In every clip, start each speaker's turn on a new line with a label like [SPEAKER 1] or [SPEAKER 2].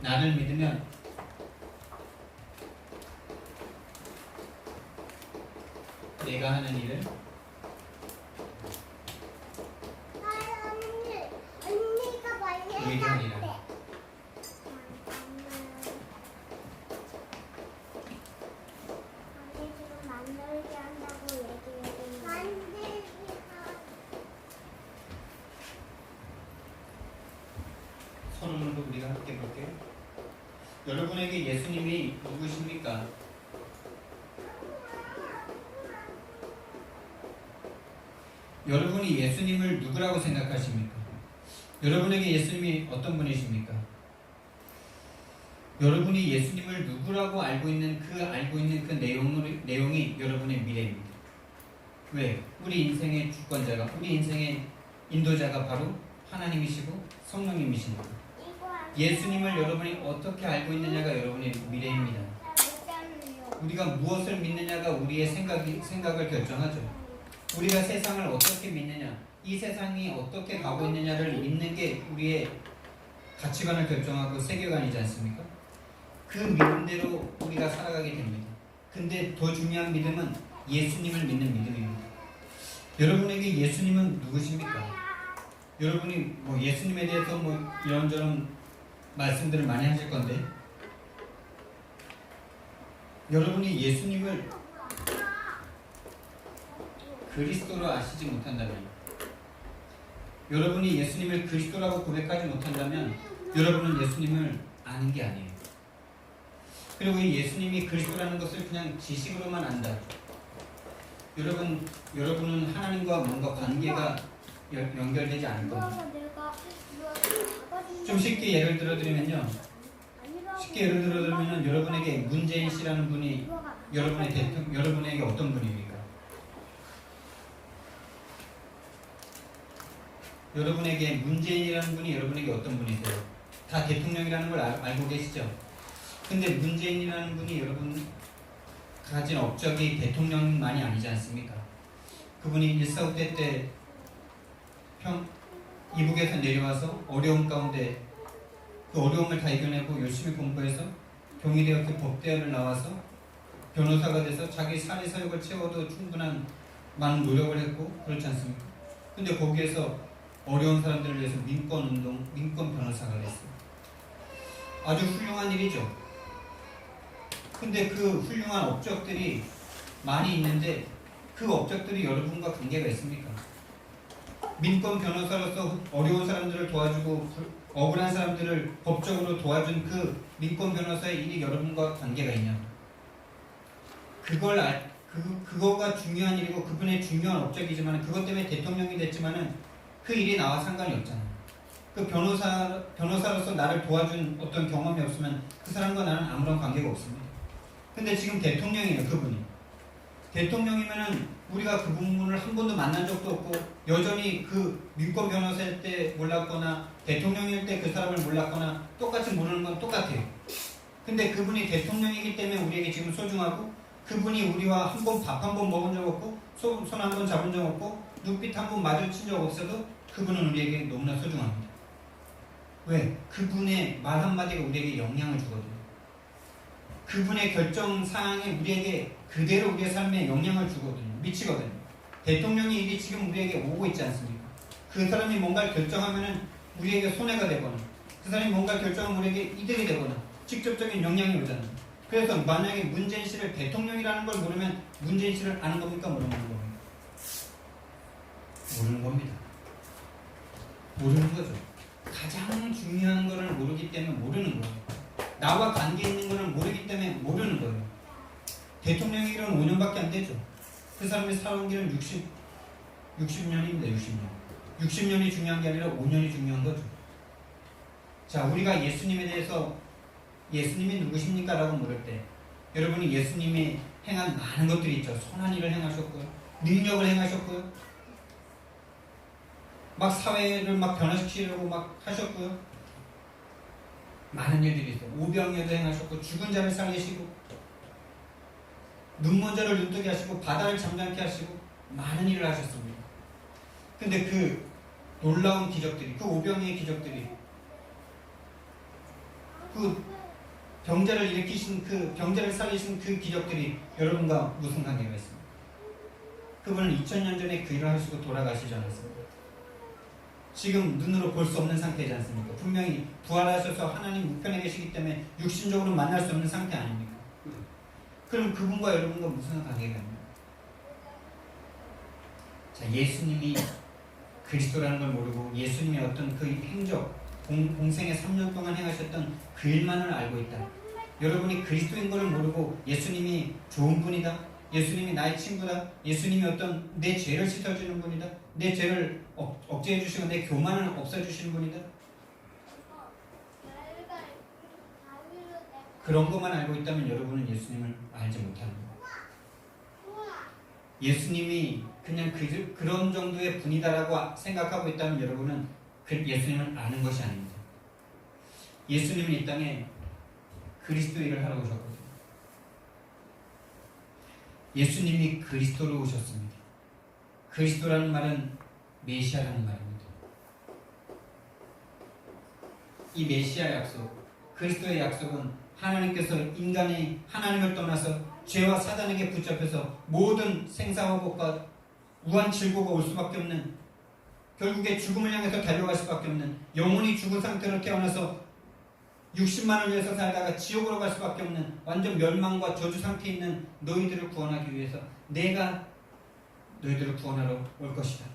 [SPEAKER 1] 나를 믿으면 내가 하는 일을 너희도 하리라. 서론으로 우리가 함께 볼게요. 여러분에게 예수님이 누구십니까? 여러분이 예수님을 누구라고 생각하십니까? 여러분에게 예수님이 어떤 분이십니까? 여러분이 예수님을 누구라고 알고 있는 그 내용이 여러분의 미래입니다. 왜? 우리 인생의 주권자가, 우리 인생의 인도자가 바로 하나님이시고 성령님이십니다. 예수님을 여러분이 어떻게 알고 있느냐가 여러분의 미래입니다. 우리가 무엇을 믿느냐가 우리의 생각을 결정하죠. 우리가 세상을 어떻게 믿느냐, 이 세상이 어떻게 가고 있느냐를 믿는 게 우리의 가치관을 결정하고 세계관이지 않습니까? 그 믿음대로 우리가 살아가게 됩니다. 근데 더 중요한 믿음은 예수님을 믿는 믿음입니다. 여러분에게 예수님은 누구십니까? 여러분이 예수님에 대해서 이런저런 말씀들을 많이 하실 건데, 여러분이 예수님을 그리스도로 아시지 못한다면, 여러분이 예수님을 그리스도라고 고백하지 못한다면 여러분은 예수님을 아는 게 아니에요. 그리고 이 예수님이 그리스도라는 것을 그냥 지식으로만 안다. 여러분은 하나님과 뭔가 관계가 연결되지 않을 겁니다. 좀 쉽게 예를 들어드리면요. 여러분에게 문재인 씨라는 분이 여러분에게 어떤 분입니까? 여러분에게 문재인이라는 분이 여러분에게 어떤 분이세요? 다 대통령이라는 걸 알고 계시죠? 근데 문재인이라는 분이 여러분 가진 업적이 대통령만이 아니지 않습니까? 그분이 1.4대 때 이북에서 내려와서 어려움 가운데 그 어려움을 다 이겨내고 열심히 공부해서 경희대학교 법대학을 나와서 변호사가 돼서 자기 사리 사욕을 채워도 충분한 많은 노력을 했고 그렇지 않습니까? 근데 거기에서 어려운 사람들을 위해서 민권 변호사가 됐어요. 아주 훌륭한 일이죠. 근데 그 훌륭한 업적들이 많이 있는데 그 업적들이 여러분과 관계가 있습니까? 민권 변호사로서 어려운 사람들을 도와주고 억울한 사람들을 법적으로 도와준 그 민권 변호사의 일이 여러분과 관계가 있냐고. 그거가 중요한 일이고 그분의 중요한 업적이지만 그것 때문에 대통령이 됐지만은 그 일이 나와 상관이 없잖아요. 그 변호사로서 나를 도와준 어떤 경험이 없으면 그 사람과 나는 아무런 관계가 없습니다. 근데 지금 대통령이에요, 그분이. 대통령이면은 우리가 그 부분을 한 번도 만난 적도 없고 여전히 그 민권 변호사일 때 몰랐거나 대통령일 때 그 사람을 몰랐거나 똑같이 모르는 건 똑같아요. 근데 그분이 대통령이기 때문에 우리에게 지금 소중하고 그분이 우리와 한 번 밥 한 번 먹은 적 없고 손 한 번 잡은 적 없고 눈빛 한 번 마주친 적 없어도 그분은 우리에게 너무나 소중합니다. 왜? 그분의 말 한마디가 우리에게 영향을 주거든요. 그분의 결정사항이 우리에게 그대로 우리의 삶에 영향을 주거든요. 미치거든요. 대통령의 일이 지금 우리에게 오고 있지 않습니까? 그 사람이 뭔가를 결정하면은 우리에게 손해가 되거나 그 사람이 뭔가 결정하면 우리에게 이득이 되거나 직접적인 영향이 오잖아요. 그래서 만약에 문재인 씨를 대통령이라는 걸 모르면 문재인 씨를 아는 겁니까? 모르는 겁니까? 모르는 겁니다. 모르는 거죠. 가장 중요한 거를 모르기 때문에 모르는 거예요. 나와 관계 있는 거를 모르기 때문에 모르는 거예요. 대통령의 길은 5년밖에 안 되죠. 그 사람이 살아온 길은 60년입니다. 60년이 중요한 게 아니라 5년이 중요한 거죠. 자, 우리가 예수님에 대해서 예수님이 누구십니까? 라고 물을 때 여러분이 예수님이 행한 많은 것들이 있죠. 선한 일을 행하셨고요. 능력을 행하셨고요. 막 사회를 막 변화시키려고 막 하셨고요. 많은 일들이 있어요. 오병이어도 행하셨고 죽은 자를 살리시고 눈먼 자를 눈뜨게 하시고 바다를 잠잠케 하시고 많은 일을 하셨습니다. 근데 그 놀라운 기적들이 그 오병이의 기적들이 그 병자를 일으키신 그 병자를 살리신 그 기적들이 여러분과 무슨 관계가 있습니까? 그분은 2000년 전에 그 일을 하시고 돌아가시지 않았습니까? 지금 눈으로 볼 수 없는 상태이지 않습니까? 분명히 부활하셔서 하나님 우편에 계시기 때문에 육신적으로 만날 수 없는 상태 아닙니까? 그럼 그분과 여러분과 무슨 관계가 있나요? 자, 예수님이 그리스도라는 걸 모르고 예수님의 어떤 그 행적, 공생의 3년 동안 행하셨던 그 일만을 알고 있다. 여러분이 그리스도인 걸 모르고 예수님이 좋은 분이다, 예수님이 나의 친구다, 예수님이 어떤 내 죄를 씻어주는 분이다, 내 죄를 억제해 주시고 내 교만을 없애주시는 분이다, 그런 것만 알고 있다면 여러분은 예수님을 알지 못하는 거예요. 예수님이 그냥 그런 정도의 분이다라고 생각하고 있다면 여러분은 예수님을 아는 것이 아닙니다. 예수님은 이 땅에 그리스도 일을 하러 오셨거든요. 예수님이 그리스도로 오셨습니다. 그리스도라는 말은 메시아라는 말입니다. 이 메시아 약속, 그리스도의 약속은 하나님께서 인간이 하나님을 떠나서 죄와 사단에게 붙잡혀서 모든 생사화복과 무한 질고가 올 수밖에 없는, 결국에 죽음을 향해서 달려갈 수밖에 없는, 영원히 죽은 상태로 태어나서 60만을 위해서 살다가 지옥으로 갈 수밖에 없는 완전 멸망과 저주 상태에 있는 너희들을 구원하기 위해서 내가 너희들을 구원하러 올 것이다.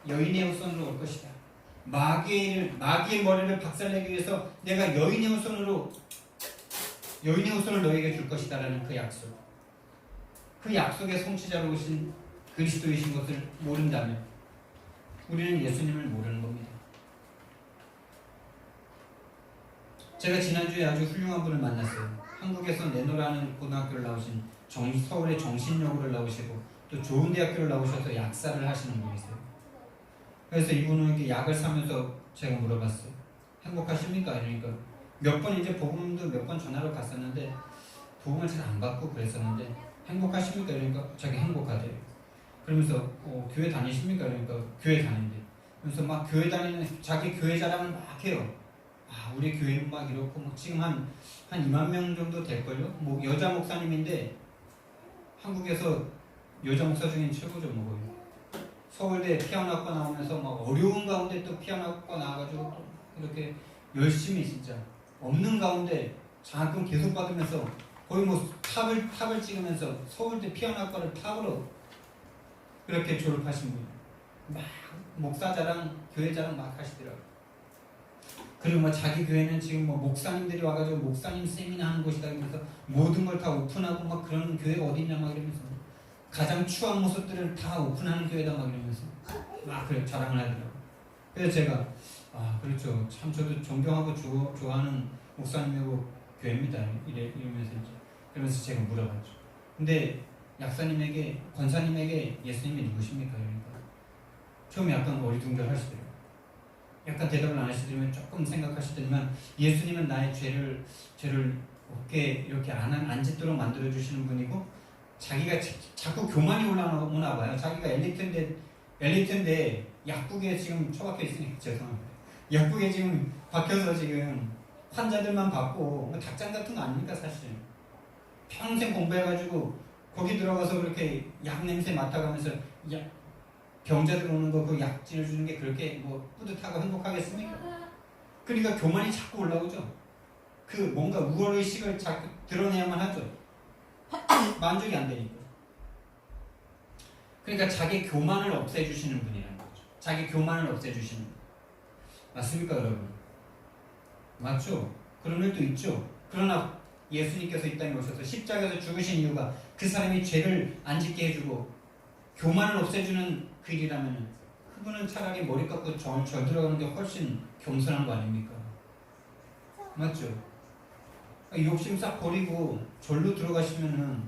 [SPEAKER 1] 여인의 후손으로 올 것이다. 마귀의 머리를 박살내기 위해서 내가 여인의 후손을 너희에게 줄 것이다 라는 그 약속, 그 약속의 성취자로 오신 그리스도이신 것을 모른다면 우리는 예수님을 모르는 겁니다. 제가 지난주에 아주 훌륭한 분을 만났어요. 한국에서 내노라는 고등학교를 나오신 서울의 정신여고를 나오시고 또 좋은 대학교를 나오셔서 약사를 하시는 분이세요. 그래서 이분에게 약을 사면서 제가 물어봤어요. 행복하십니까? 그러니까 몇 번 이제 복음도 몇 번 전화로 갔었는데 복음을 잘 안 받고 그랬었는데 행복하십니까? 그러니까 자기 행복하대요. 그러면서 교회 다니십니까? 그러니까 교회 다닌대. 그래서 막 교회 다니는 자기 교회 자랑을 막 해요. 아, 우리 교회는 막 이렇고 막 지금 한 2만 명 정도 될걸요? 뭐 여자 목사님인데 한국에서 여자 목사 중엔 최고죠, 뭐. 서울대 피아노학과 나오면서 막 어려운 가운데 또 피아노학과 나와가지고 또 이렇게 열심히 진짜 없는 가운데 장학금 계속 받으면서 거의 뭐 탑을 찍으면서 서울대 피아노학과를 탑으로 그렇게 졸업하신 분이 막 목사 자랑, 교회 자랑 막 하시더라고요. 그리고 뭐 자기 교회는 지금 뭐 목사님들이 와가지고 목사님 세미나 하는 곳이다 이러면서 모든 걸 다 오픈하고 막 그런 교회가 어디냐 막 이러면서 가장 추한 모습들을 다 오픈하는 교회다 막 이러면서 막 그래 자랑을 하더라고요. 그래서 제가 그렇죠, 참 저도 존경하고 좋아하는 목사님이고 교회입니다 이러면서 이제 그러면서 제가 물어봤죠. 근데 약사님에게, 권사님에게 예수님이 누구십니까? 그러니까 처음에 약간 어리둥절하시더라고요. 약간 대답을 안 하시더라면 조금 생각하시더니만 예수님은 나의 죄를 없게 이렇게 안 짓도록 만들어주시는 분이고 자기가 자꾸 교만이 올라오나 봐요. 자기가 엘리트인데 약국에 지금 처박혀 있으니까 죄송합니다. 약국에 지금 박혀서 지금 환자들만 받고 뭐 닭장 같은 거 아닙니까 사실. 평생 공부해가지고 거기 들어가서 그렇게 약 냄새 맡아가면서 병자들 오는 거 그 약지를 주는 게 그렇게 뭐 뿌듯하고 행복하겠습니까? 그러니까 교만이 자꾸 올라오죠. 그 뭔가 우월의식을 자꾸 드러내야만 하죠. 만족이 안 되니까. 그러니까 자기 교만을 없애주시는 분이라는 거죠. 자기 교만을 없애주시는 분. 맞습니까 여러분? 맞죠? 그런 일도 있죠. 그러나 예수님께서 이 땅에 오셔서 십자가에서 죽으신 이유가 그 사람이 죄를 안 짓게 해주고 교만을 없애주는 그 일이라면 그분은 차라리 머리 깎고 절 들어가는 게 훨씬 겸손한 거 아닙니까? 맞죠? 욕심 싹 버리고 절로 들어가시면은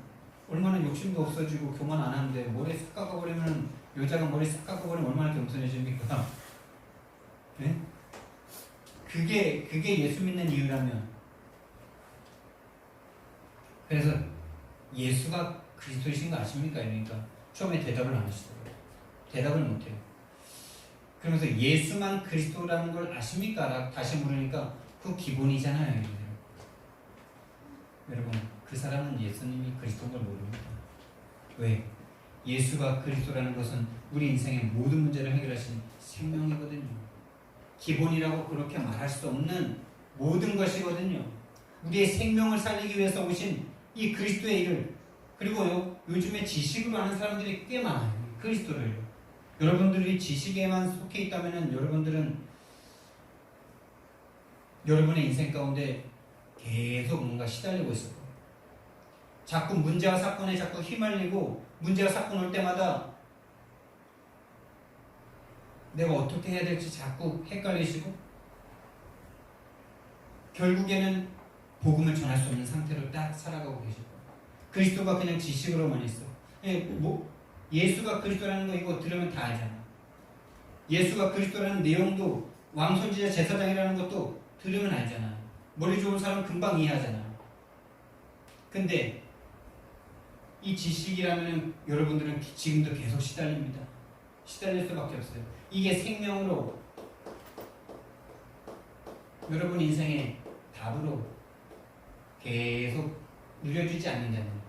[SPEAKER 1] 얼마나 욕심도 없어지고 교만 안 하는데 머리 싹 깎아버리면 여자가 머리 싹 깎아버리면 얼마나 겸손해집니까? 네? 그게 예수 믿는 이유라면 그래서 예수가 그리스도이신 거 아십니까? 그러니까 처음에 대답을 안 하시더라고요. 대답을 못해요. 그러면서 예수만 그리스도라는 걸 아십니까? 라고 다시 물으니까 그 기본이잖아요. 여러분, 그 사람은 예수님이 그리스도인 걸 모릅니다. 왜? 예수가 그리스도라는 것은 우리 인생의 모든 문제를 해결하신 생명이거든요. 기본이라고 그렇게 말할 수 없는 모든 것이거든요. 우리의 생명을 살리기 위해서 오신 이 그리스도의 일을, 그리고 요즘에 지식으로 아는 사람들이 꽤 많아요. 그리스도를. 여러분들이 지식에만 속해 있다면 여러분들은 여러분의 인생 가운데 계속 뭔가 시달리고 있을 거예요. 자꾸 문제와 사건에 자꾸 휘말리고 문제와 사건 올 때마다 내가 어떻게 해야 될지 자꾸 헷갈리시고 결국에는 복음을 전할 수 없는 상태로 딱 살아가고 계실 거예요. 그리스도가 그냥 지식으로만 있어. 예수가 그리스도라는 거 이거 들으면 다 알잖아. 예수가 그리스도라는 내용도 왕선지자 제사장이라는 것도 들으면 알잖아. 머리 좋은 사람은 금방 이해하잖아. 근데 이 지식이라면 여러분들은 지금도 계속 시달립니다. 시달릴 수밖에 없어요. 이게 생명으로 여러분 인생의 답으로 계속 누려주지 않는다면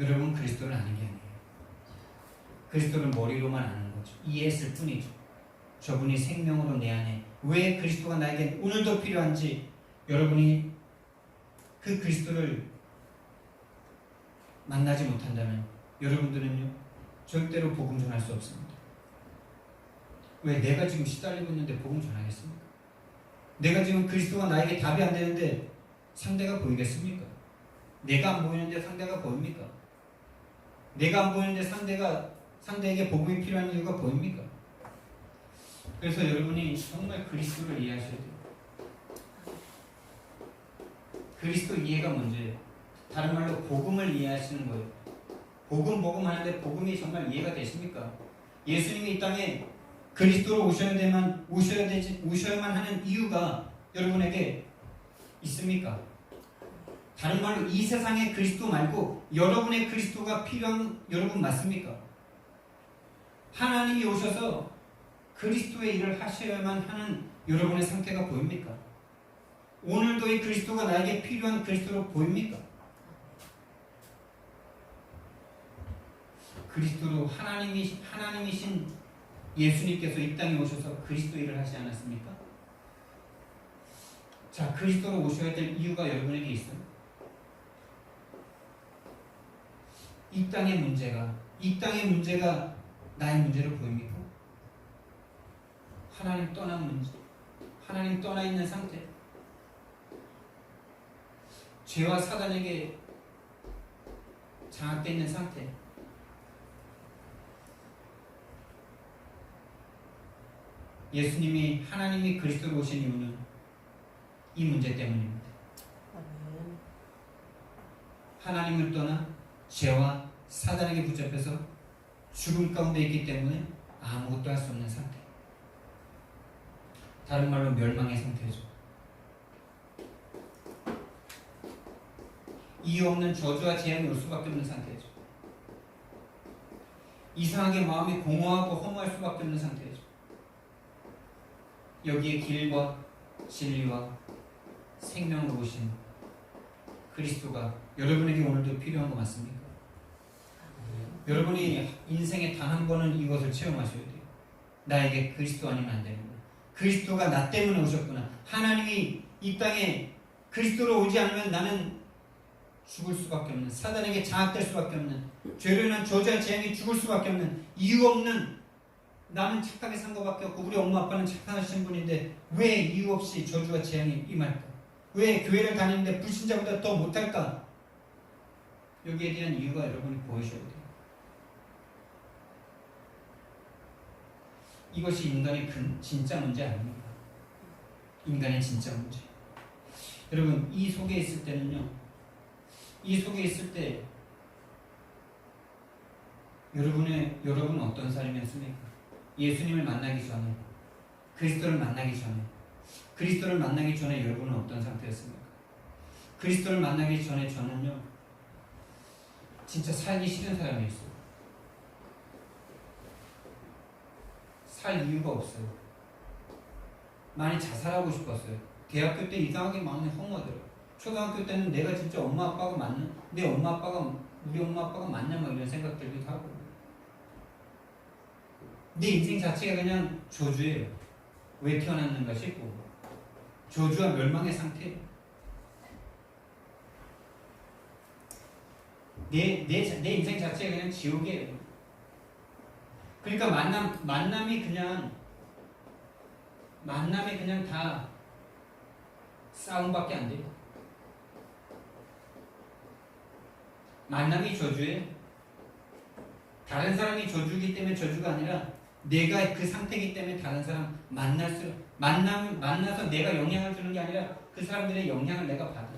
[SPEAKER 1] 여러분 그리스도를 아는 게 아니에요. 그리스도를 머리로만 아는 거죠. 이해했을 뿐이죠. 저분이 생명으로 내 안에 왜 그리스도가 나에게 오늘도 필요한지 여러분이 그 그리스도를 만나지 못한다면 여러분들은요 절대로 복음 전할 수 없습니다. 왜? 내가 지금 시달리고 있는데 복음 전하겠습니까? 내가 지금 그리스도가 나에게 답이 안 되는데 상대가 보이겠습니까? 내가 안 보이는데 상대가 보입니까? 내가 안 보이는데 상대에게 복음이 필요한 이유가 보입니까? 그래서 여러분이 정말 그리스도를 이해하셔야 돼요. 그리스도 이해가 문제예요. 다른 말로 복음을 이해하시는 거예요. 복음 하는데 복음이 정말 이해가 되십니까? 예수님이 이 땅에 그리스도로 오셔야만 하는 이유가 여러분에게 있습니까? 다른 말로 이 세상의 그리스도 말고 여러분의 그리스도가 필요한 여러분 맞습니까? 하나님이 오셔서 그리스도의 일을 하셔야만 하는 여러분의 상태가 보입니까? 오늘도 이 그리스도가 나에게 필요한 그리스도로 보입니까? 그리스도로 하나님이신 예수님께서 이 땅에 오셔서 그리스도 일을 하지 않았습니까? 자, 그리스도로 오셔야 될 이유가 여러분에게 있어요. 이 땅의 문제가 나의 문제로 보입니까? 하나님 떠난 문제, 하나님 떠나 있는 상태, 죄와 사단에게 장악되어 있는 상태, 하나님이 그리스도로 오신 이유는 이 문제 때문입니다. 하나님을 떠나 죄와 사단에게 붙잡혀서 죽음 가운데 있기 때문에 아무것도 할 수 없는 상태. 다른 말로 멸망의 상태죠. 이유 없는 저주와 재앙이 올 수밖에 없는 상태죠. 이상하게 마음이 공허하고 허무할 수밖에 없는 상태죠. 여기에 길과 진리와 생명으로 오신 그리스도가 여러분에게 오늘도 필요한 거 맞습니까? 여러분이 인생에 단 한 번은 이것을 체험하셔야 돼요. 나에게 그리스도 아니면 안 되는구나. 그리스도가 나 때문에 오셨구나. 하나님이 이 땅에 그리스도로 오지 않으면 나는 죽을 수밖에 없는, 사단에게 장악될 수밖에 없는, 죄로 인한 저주와 재앙이 죽을 수밖에 없는, 이유 없는, 나는 착하게 산 것밖에 없고 우리 엄마 아빠는 착하신 분인데 왜 이유 없이 저주와 재앙이 임할까? 왜 교회를 다니는데 불신자보다 더 못할까? 여기에 대한 이유가 여러분이 보이셔야 돼요. 이것이 인간의 진짜 문제 아닙니까? 인간의 진짜 문제. 여러분, 이 속에 있을 때는요, 이 속에 있을 때 여러분은 어떤 삶이었습니까? 예수님을 만나기 전에, 그리스도를 만나기 전에 여러분은 어떤 상태였습니까? 그리스도를 만나기 전에 저는요, 진짜 살기 싫은 사람이었어요. 살 이유가 없어요. 많이 자살하고 싶었어요. 대학교 때 이상하게 많이 험하더라고요. 초등학교 때는 내가 진짜 엄마 아빠가 맞는, 내 엄마 아빠가, 우리 엄마 아빠가 맞냐 막 이런 생각 들기도 하고. 내 인생 자체가 그냥 저주예요. 왜 태어났는가 싶고 저주와 멸망의 상태예요. 내 인생 자체가 그냥 지옥이에요. 그러니까 만남이 그냥 다 싸움밖에 안 돼요. 만남이 저주예요. 다른 사람이 저주기 때문에 저주가 아니라 내가 그 상태이기 때문에 다른 사람 만나서 내가 영향을 주는 게 아니라 그 사람들의 영향을 내가 받아.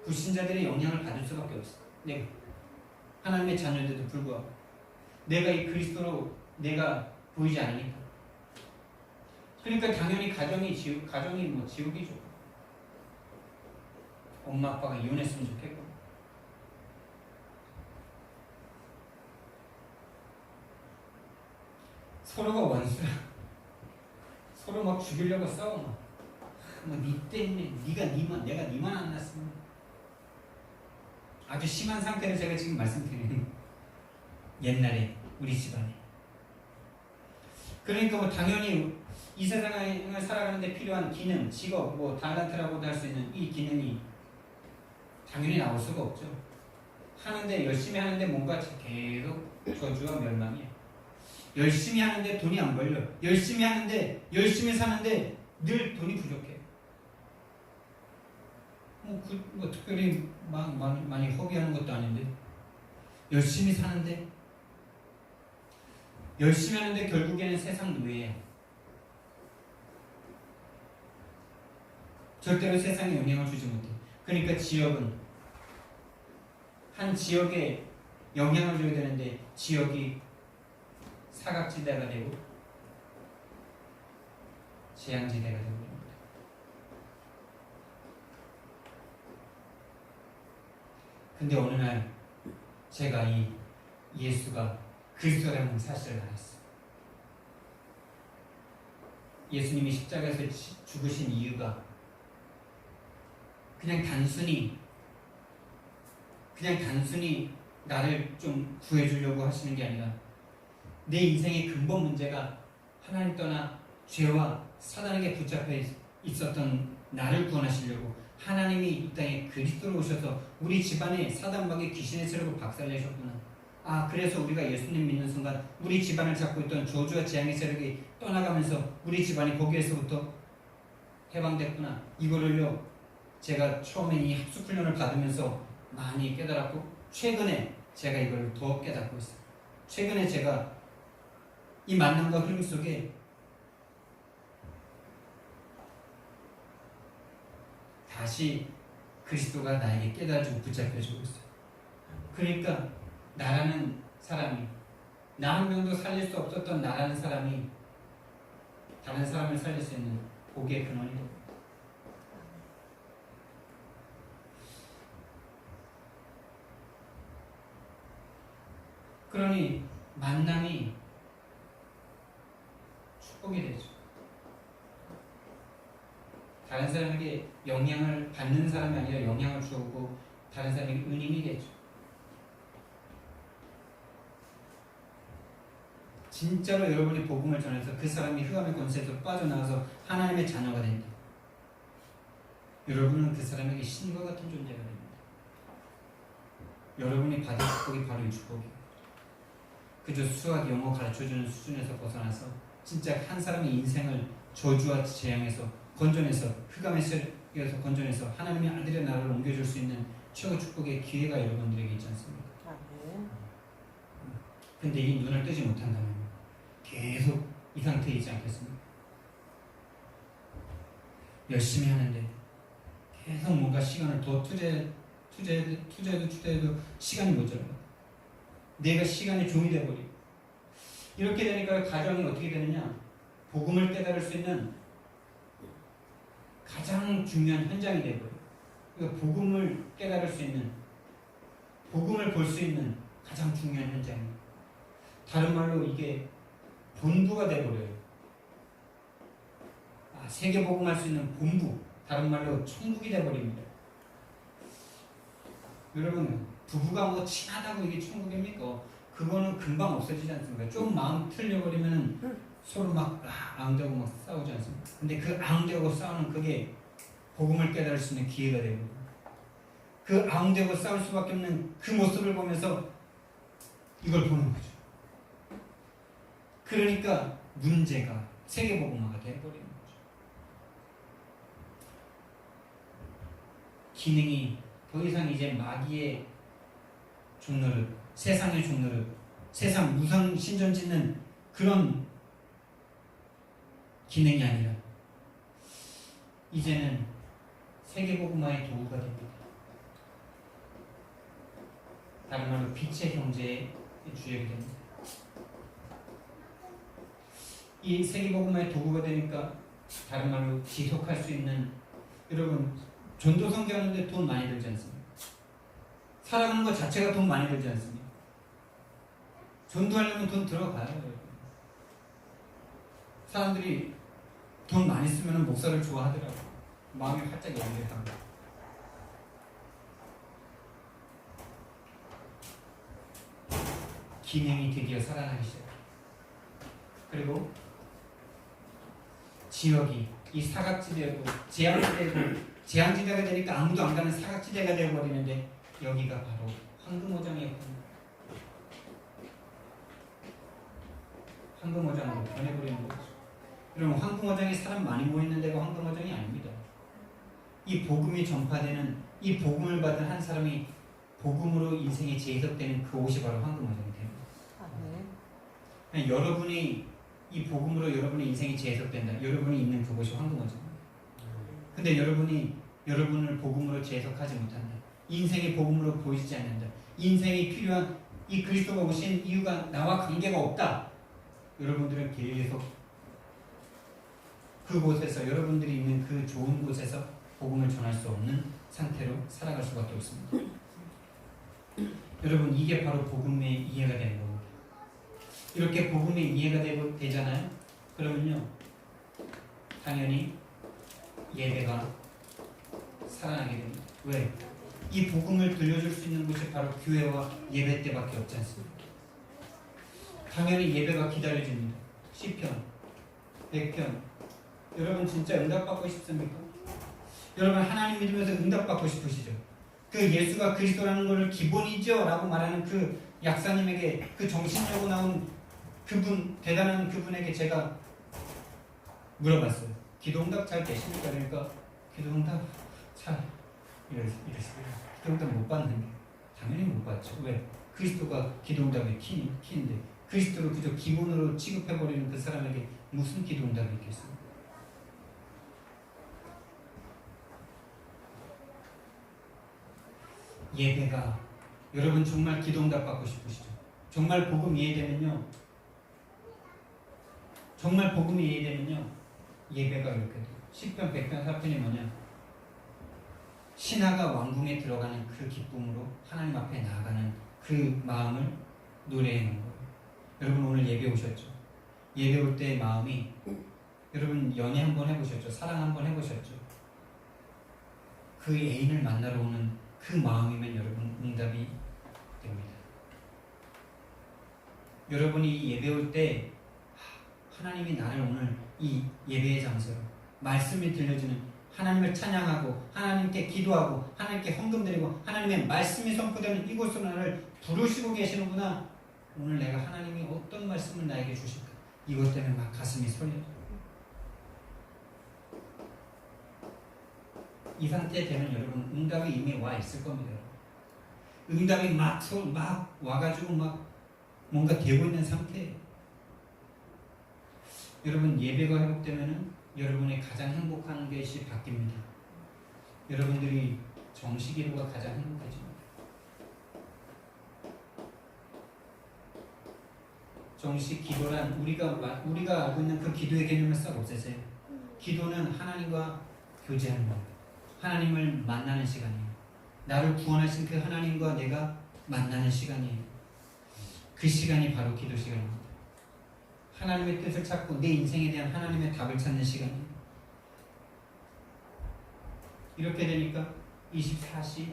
[SPEAKER 1] 불신자들의 영향을 받을 수밖에 없어. 내가 하나님의 자녀인데도 불구하고 내가 이 그리스도로 내가 보이지 않으니까. 그러니까 당연히 가정이 지옥이죠. 엄마 아빠가 이혼했으면 좋겠고. 서로가 원수라. 서로 막 죽이려고 싸워. 니 때문에 내가 니만 안 낳았으면. 아주 심한 상태를 제가 지금 말씀드리는 옛날에 우리 집안에. 그러니까 뭐 당연히 이 세상을 살아가는데 필요한 기능, 직업, 뭐 달란트라고도 할 수 있는 이 기능이 당연히 나올 수가 없죠. 열심히 하는데 뭔가 계속 저주와 멸망이에요. 열심히 하는데 돈이 안 벌려. 열심히 사는데 늘 돈이 부족해. 뭐 특별히 많이 허비하는 것도 아닌데 열심히 사는데 열심히 하는데 결국에는 세상 노예야. 절대로 세상에 영향을 주지 못해. 그러니까 한 지역에 영향을 줘야 되는데 지역이 사각지대가 되고 재앙지대가 되고 있습니다. 근데 어느 날 제가 이 예수가 그리스도라는 사실을 알았어요. 예수님이 십자가에서 죽으신 이유가 그냥 단순히 나를 좀 구해주려고 하시는 게 아니라 내 인생의 근본 문제가 하나님 떠나 죄와 사단에게 붙잡혀 있었던 나를 구원하시려고 하나님이 이 땅에 그리스도로 오셔서 우리 집안에 사단방에 귀신의 세력을 박살내셨구나. 그래서 우리가 예수님 믿는 순간 우리 집안을 잡고 있던 저주와 재앙의 세력이 떠나가면서 우리 집안이 거기에서부터 해방됐구나. 이거를요 제가 처음에 이 합숙훈련을 받으면서 많이 깨달았고 최근에 제가 이걸 더 깨닫고 있어요. 최근에 제가 이 만남과 흐름 속에 다시 그리스도가 나에게 깨달아주고 붙잡혀주고 있어요. 그러니까 나라는 사람이 나 한 명도 살릴 수 없었던 나라는 사람이 다른 사람을 살릴 수 있는 복의 근원이 됩니다. 그러니 만남이 축복이 되죠. 다른 사람에게 영향을 받는 사람이 아니라 영향을 주고 다른 사람에게 은인이 되죠. 진짜로 여러분이 복음을 전해서 그 사람이 흑암의 권세에서 빠져나와서 하나님의 자녀가 된다. 여러분은 그 사람에게 신과 같은 존재가 됩니다. 여러분이 받은 축복이 바로 이 축복이에요. 그저 수학, 영어 가르쳐주는 수준에서 벗어나서 진짜 한 사람의 인생을 저주와 재앙에서 건져내서 흑암의 세력에서 건져내서 하나님의 아들의 나라를 옮겨줄 수 있는 최고 축복의 기회가 여러분들에게 있지 않습니까? 근데 이 눈을 뜨지 못한다면 계속 이 상태에 있지 않겠습니까? 열심히 하는데 계속 뭔가 시간을 더 투자해도 시간이 모자라요. 내가 시간의 종이 되어버리고 이렇게 되니까 가정이 어떻게 되느냐? 복음을 깨달을 수 있는 가장 중요한 현장이 되어버려요. 그러니까 복음을 깨달을 수 있는 복음을 볼 수 있는 가장 중요한 현장입니다. 다른 말로 이게 본부가 돼버려요. 세계복음할 수 있는 본부, 다른 말로 천국이 돼버립니다. 여러분, 부부가 뭐 친하다고 이게 천국입니까? 그거는 금방 없어지지 않습니까? 좀 마음 틀려버리면 서로 막 앙대고 막 싸우지 않습니까? 근데 그 앙대고 싸우는 그게 복음을 깨달을 수 있는 기회가 되고, 그 앙대고 싸울 수밖에 없는 그 모습을 보면서 이걸 보는 거죠. 그러니까 문제가 세계복음화가 되어버리는 거죠. 기능이 더 이상 이제 마귀의 종노릇, 세상의 종노릇, 세상 무상 신전 짓는 그런 기능이 아니라 이제는 세계복음화의 도구가 됩니다. 다른 말로 빛의 경제의 주역이 됩니다. 이 세계복음화의 도구가 되니까 다른 말로 지속할 수 있는, 여러분 전도 선교하는데 돈 많이 들지 않습니까? 살아가는 것 자체가 돈 많이 들지 않습니까? 전도하려면 돈 들어가요. 사람들이 돈 많이 쓰면 목사를 좋아하더라고요. 마음이 활짝 열려요. 기능이 드디어 살아나기 시작해요. 그리고 지역이 이 사각지대고 재앙지대가 되니까 아무도 안 가는 사각지대가 되어버리는데 여기가 바로 황금어장이었군요. 황금어장으로 변해버리는 거죠. 여러분, 황금어장이 사람 많이 모이는 데가 황금어장이 아닙니다. 이 복음이 전파되는, 이 복음을 받은 한 사람이 복음으로 인생이 재해석되는 그곳이 바로 황금어장이 됩니다. 여러분이 이 복음으로 여러분의 인생이 재해석된다. 여러분이 있는 그곳이 황금어장입니다. 근데 여러분을 복음으로 재해석하지 못한다. 인생이 복음으로 보이지 않는다. 인생이 필요한 이 그리스도가 오신 이유가 나와 관계가 없다. 여러분들은 계속 그곳에서, 여러분들이 있는 그 좋은 곳에서 복음을 전할 수 없는 상태로 살아갈 수밖에 없습니다. 여러분, 이게 바로 복음의 이해가 되는 겁니다. 이렇게 복음의 이해가 되잖아요. 그러면요, 당연히 예배가 살아나게 됩니다. 왜? 이 복음을 들려줄 수 있는 곳이 바로 교회와 예배 때밖에 없지 않습니까? 당연히 예배가 기다려집니다. 시편, 100편. 여러분 진짜 응답받고 싶습니까? 여러분 하나님 믿으면서 응답받고 싶으시죠? 그 예수가 그리스도라는 것을 기본이죠 라고 말하는 그 약사님에게, 그 정신력으로 나온 그분, 대단한 그분에게 제가 물어봤어요. 기도응답 잘 되십니까? 그러니까 기도응답 잘 이랬어요. 기도응답 못 받는데 당연히 못 받죠. 왜? 그리스도가 기도응답의 키인데 그리스도를 그저 기본으로 취급해버리는 그 사람에게 무슨 기도응답이 있겠습니까? 예배가, 여러분 정말 기도응답 받고 싶으시죠? 정말 복음 이해되면요, 정말 복음이 이해되면요, 예배가 이렇게 돼요. 시편 100편 4편이 뭐냐? 신하가 왕궁에 들어가는 그 기쁨으로 하나님 앞에 나아가는 그 마음을 노래하는 거예요. 여러분 오늘 예배 오셨죠? 예배 올 때의 마음이, 여러분 연애 한번 해보셨죠? 사랑 한번 해보셨죠? 그 애인을 만나러 오는 그 마음이면 여러분 응답이 됩니다. 여러분이 예배 올 때 하나님이 나를 오늘 이 예배의 장소로 말씀이 들려주는, 하나님을 찬양하고 하나님께 기도하고 하나님께 헌금 드리고 하나님의 말씀이 선포되는 이곳으로 나를 부르시고 계시는구나. 오늘 내가 하나님이 어떤 말씀을 나에게 주실까? 이것 때문에 막 가슴이 설레요. 이 상태 되면 여러분 응답이 이미 와 있을 겁니다. 응답이 막 와가지고 막 뭔가 되고 있는 상태예요. 여러분 예배가 회복되면은 여러분의 가장 행복한 것이 바뀝니다. 여러분들이 정식기도가 가장 행복해집니다. 정식 기도란 우리가 알고 있는 그 기도의 개념을 싹 없애세요. 기도는 하나님과 교제하는 겁니다. 하나님을 만나는 시간이에요. 나를 구원하신 그 하나님과 내가 만나는 시간이에요. 그 시간이 바로 기도 시간입니다. 하나님의 뜻을 찾고 내 인생에 대한 하나님의 답을 찾는 시간이에요. 이렇게 되니까 24시의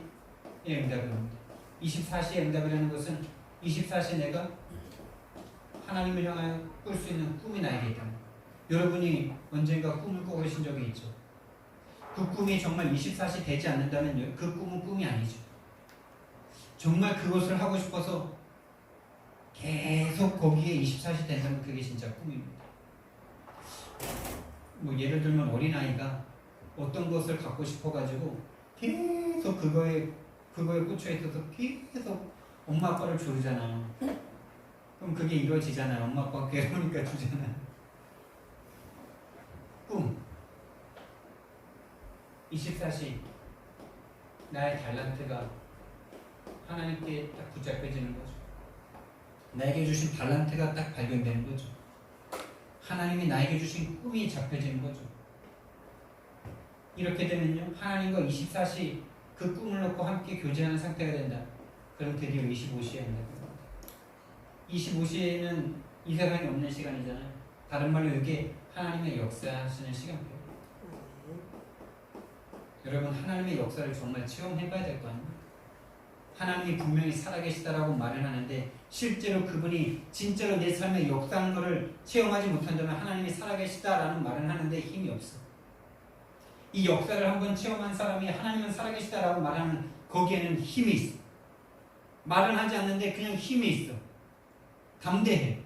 [SPEAKER 1] 응답을 합니다. 24시의 응답이라는 것은 24시 내가 하나님을 향하여 꿀 수 있는 꿈이 나에게 있다. 여러분이 언젠가 꿈을 꾸신 적이 있죠. 그 꿈이 정말 24시 되지 않는다면 그 꿈은 꿈이 아니죠. 정말 그것을 하고 싶어서 계속 거기에 24시 된다면 그게 진짜 꿈입니다. 뭐 예를 들면 어린아이가 어떤 것을 갖고 싶어가지고 계속 그거에 꽂혀 있어서 계속 엄마 아빠를 조르잖아요. 그럼 그게 이루어지잖아요. 엄마 아빠가 괴로우니까 주잖아요. 꿈 24시 나의 달란트가 하나님께 딱 붙잡혀지는 거죠. 나에게 주신 달란트가 딱 발견되는 거죠. 하나님이 나에게 주신 꿈이 잡혀지는 거죠. 이렇게 되면요, 하나님과 24시 그 꿈을 놓고 함께 교제하는 상태가 된다. 그럼 드디어 25시에 한다. 25시에는 이 세상에 없는 시간이잖아요. 다른 말로 이게 하나님의 역사하시는 시간표예요. 여러분, 하나님의 역사를 정말 체험해봐야 될 거 아닙니까? 하나님이 분명히 살아계시다라고 말을 하는데 실제로 그분이 진짜로 내 삶에 역사하는 것을 체험하지 못한다면 하나님이 살아계시다라는 말을 하는데 힘이 없어. 이 역사를 한번 체험한 사람이 하나님은 살아계시다라고 말하는 거기에는 힘이 있어. 말은 하지 않는데 그냥 힘이 있어. 담대해.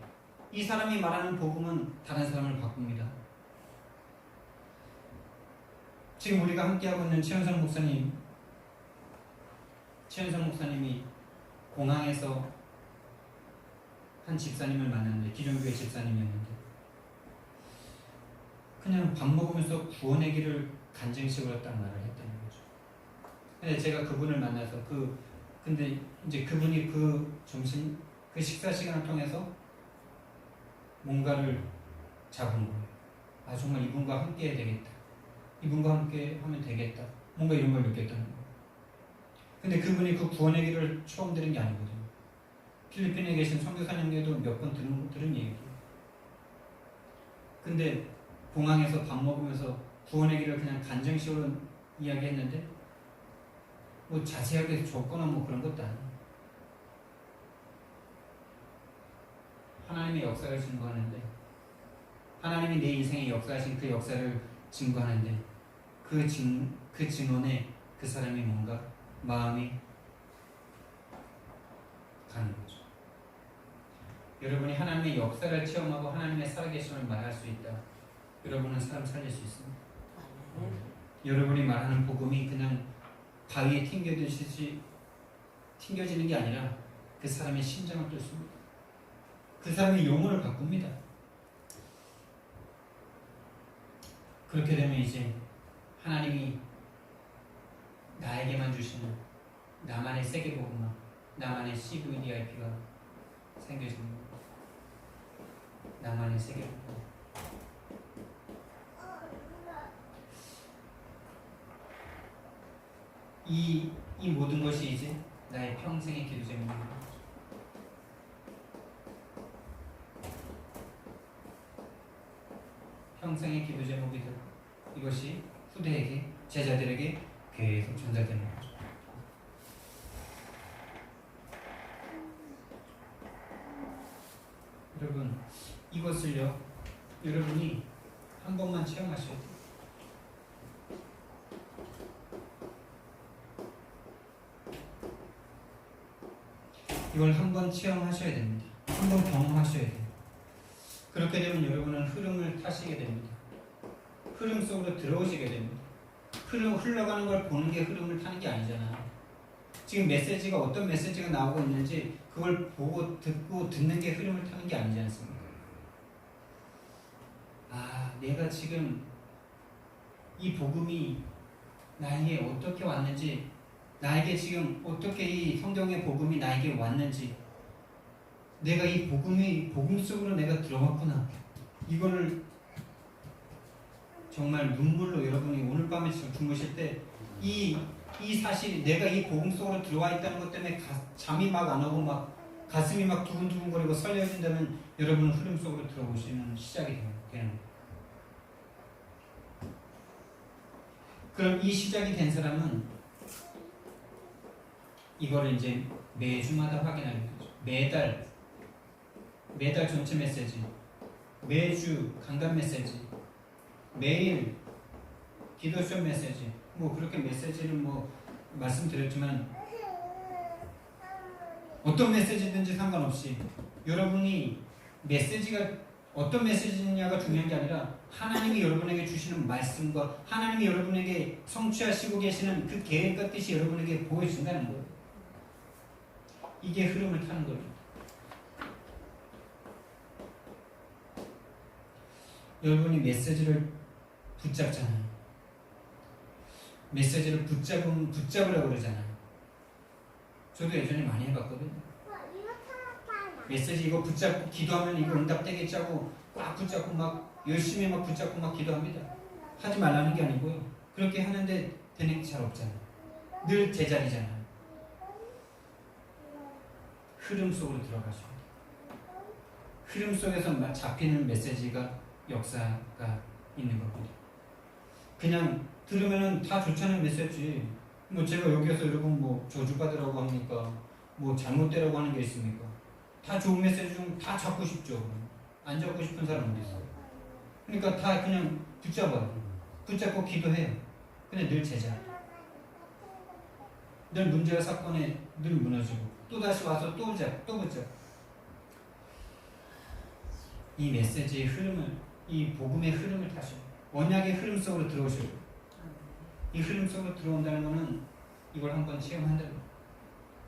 [SPEAKER 1] 이 사람이 말하는 복음은 다른 사람을 바꿉니다. 지금 우리가 함께하고 있는 최현성 목사님이 공항에서 한 집사님을 만났는데, 기존교회 집사님이었는데 그냥 밥 먹으면서 구원의 길을 간증식으로 딱 말을 했다는 거죠. 근데 제가 그분을 만나서 근데 이제 그분이 그 식사 시간을 통해서 뭔가를 잡은 거예요. 아, 정말 이분과 함께 해야 되겠다. 이분과 함께 하면 되겠다. 뭔가 이런 걸 느꼈다는 거예요. 근데 그분이 그 구원의 길을 처음 들은 게 아니거든요. 필리핀에 계신 선교사님께도 몇 번 들은 얘기예요. 근데 공항에서 밥 먹으면서 구원의 길을 그냥 간증식으로 이야기했는데 뭐 자세하게 적거나 뭐 그런 것도 아니에요. 하나님의 역사를 증거하는데, 하나님이 내 인생에 역사하신 그 역사를 증거하는데 그 증언에 그 사람이 뭔가 마음이 가는 거죠. 여러분이 하나님의 역사를 체험하고 하나님의 살아계심을 말할 수 있다. 여러분은 사람 살릴 수 있습니다. 여러분이 말하는 복음이 그냥 바위에 튕겨지는 게 아니라 그 사람의 심장을 뚫습니다. 그 사람의 영혼을 바꿉니다. 그렇게 되면 이제 하나님이 나에게만 주시는 나만의 세계복음화, 나만의 CVDIP가 생겨집니다. 나만의 세계복음화. 이 모든 것이 이제 나의 평생의 기도 제목입니다. 평생의 기도 제목이 되고 이것이 후대에게, 제자들에게 계속 전달되는 거죠. 여러분, 이것을요, 여러분이 한 번만 체험하셔야 돼요. 이걸 한 번 체험하셔야 됩니다. 한 번 경험하셔야 돼요. 그렇게 되면 여러분은 흐름을 타시게 됩니다. 흐름 속으로 들어오시게 됩니다. 흘러가는 걸 보는 게 흐름을 타는 게 아니잖아요. 지금 메시지가 어떤 메시지가 나오고 있는지 그걸 보고 듣는 게 흐름을 타는 게 아니지 않습니까? 아, 내가 지금 이 복음이 나에게 어떻게 왔는지, 나에게 지금 어떻게 이 성경의 복음이 나에게 왔는지, 내가 이 복음 속으로 내가 들어갔구나. 이거를 정말 눈물로, 여러분이 오늘 밤에 주무실 때 이 사실이, 내가 이 복음 속으로 들어와 있다는 것 때문에 잠이 막 안 오고 막 가슴이 막 두근두근거리고 설레어진다면 여러분은 흐름 속으로 들어오시는 시작이 되는 거예요. 그럼 이 시작이 된 사람은 이거를 이제 매주마다 확인하게 되죠. 매달 전체 메시지, 매주 강단 메시지, 매일 기도 시험 메시지, 뭐 그렇게 메시지는 뭐 말씀드렸지만 어떤 메시지든지 상관없이 여러분이 메시지가 어떤 메시지냐가 중요한 게 아니라 하나님이 여러분에게 주시는 말씀과 하나님이 여러분에게 성취하시고 계시는 그 계획과 뜻이 여러분에게 보여진다는 거예요. 이게 흐름을 타는 거예요. 여러분이 메시지를 붙잡잖아요. 메시지를 붙잡으라고 그러잖아요. 저도 예전에 많이 해봤거든요. 메시지 이거 붙잡고 기도하면 이거 응답되겠지 하고 꽉 붙잡고 막 열심히 막 붙잡고 막 기도합니다. 하지 말라는 게 아니고요. 그렇게 하는데 되는 게 잘 없잖아요. 늘 제자리잖아요. 흐름 속으로 들어가셔야 돼요. 흐름 속에서 잡히는 메시지가 역사가 있는 겁니다. 그냥 들으면은 다 좋잖아요, 메시지. 뭐 제가 여기에서 여러분 뭐 저주받으라고 합니까? 뭐 잘못되라고 하는 게 있습니까? 다 좋은 메시지 중 다 잡고 싶죠. 안 잡고 싶은 사람 어디 있어요? 그러니까 다 그냥 붙잡아요. 붙잡고 기도해요. 근데 늘 제자. 늘 문제와 사건에 늘 무너지고 또 다시 와서 또 붙잡. 이 메시지의 흐름을, 이 복음의 흐름을 타셔. 언약의 흐름 속으로 들어오셔요. 이 흐름 속으로 들어온다는 것은 이걸 한번 체험한다는 거예요.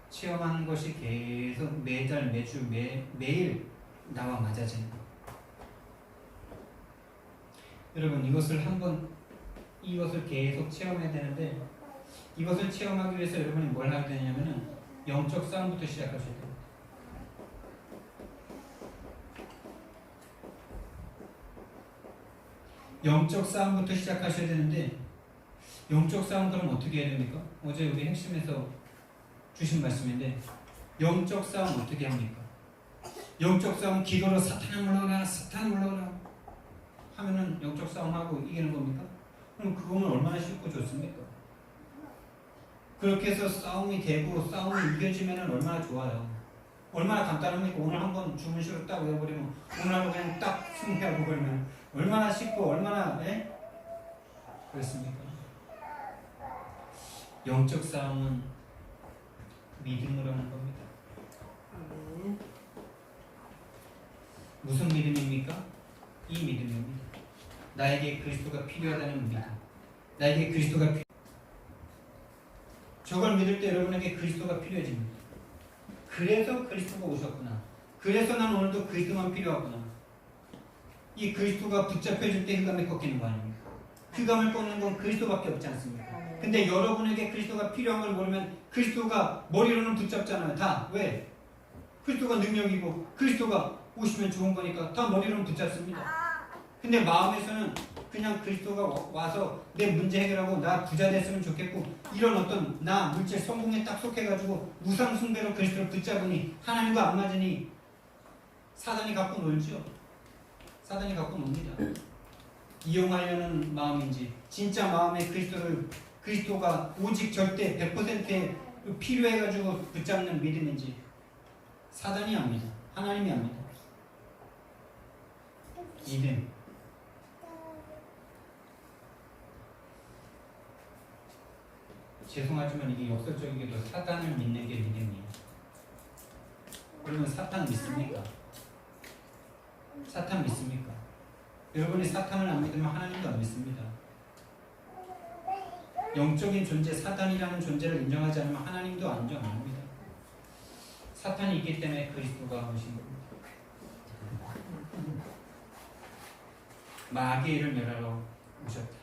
[SPEAKER 1] 체험하는 것이 계속 매달, 매주, 매일 나와 맞아지는 거예요. 여러분 이것을 계속 체험해야 되는데 이것을 체험하기 위해서 여러분이 뭘 하게 되냐면은 영적 싸움부터 시작하셔야 돼요. 영적 싸움부터 시작하셔야 되는데 영적 싸움 그럼 어떻게 해야 됩니까? 어제 우리 핵심에서 주신 말씀인데 영적 싸움 어떻게 합니까? 영적 싸움 기도로 사탄아 물러가라 하면은 영적 싸움하고 이기는 겁니까? 그럼 그거는 얼마나 쉽고 좋습니까? 그렇게 해서 싸움이 되고 싸움이 이겨지면 얼마나 좋아요. 얼마나 간단합니까? 오늘 한번 주문식으로 딱 외워버리면 오늘 한번 그냥 딱 승리하고 그러면 얼마나 쉽고 얼마나 그렇습니까? 영적 싸움은 믿음으로 하는 겁니다. 무슨 믿음입니까? 이 믿음입니다. 나에게 그리스도가 필요하다는 믿음. 나에게 그리스도가 저걸 믿을 때 여러분에게 그리스도가 필요해집니다. 그래서 그리스도가 오셨구나. 그래서 난 오늘도 그리스도만 필요하구나. 이 그리스도가 붙잡혀질 때 흑암에 꺾이는 거 아닙니까? 흑암을 꺾는 건 그리스도밖에 없지 않습니까? 근데 여러분에게 그리스도가 필요한 걸 모르면 그리스도가 머리로는 붙잡잖아요. 다. 왜? 그리스도가 능력이고 그리스도가 오시면 좋은 거니까 다 머리로는 붙잡습니다. 근데 마음에서는 그냥 그리스도가 와서 내 문제 해결하고 나 부자 됐으면 좋겠고 이런 어떤 나 물질 성공에 딱 속해가지고 우상 숭배로 그리스도를 붙잡으니 하나님과 안 맞으니 사단이 갖고 놀죠. 사단이 갖고 놉니다. 이용하려는 마음인지 진짜 마음에 그리스도가 오직 절대 100%에 필요해가지고 붙잡는 믿음인지 사단이 압니다. 하나님이 압니다. 믿음. 죄송하지만 이게 역설적이게도 사탄을 믿는 게 믿음이에요. 그러면 사탄 믿습니까? 사탄 믿습니까? 여러분이 사탄을 안 믿으면 하나님도 안 믿습니다. 영적인 존재 사탄이라는 존재를 인정하지 않으면 하나님도 인정 안 합니다. 사탄이 있기 때문에 그리스도가 오신 겁니다. 마귀를 멸하러 오셨다.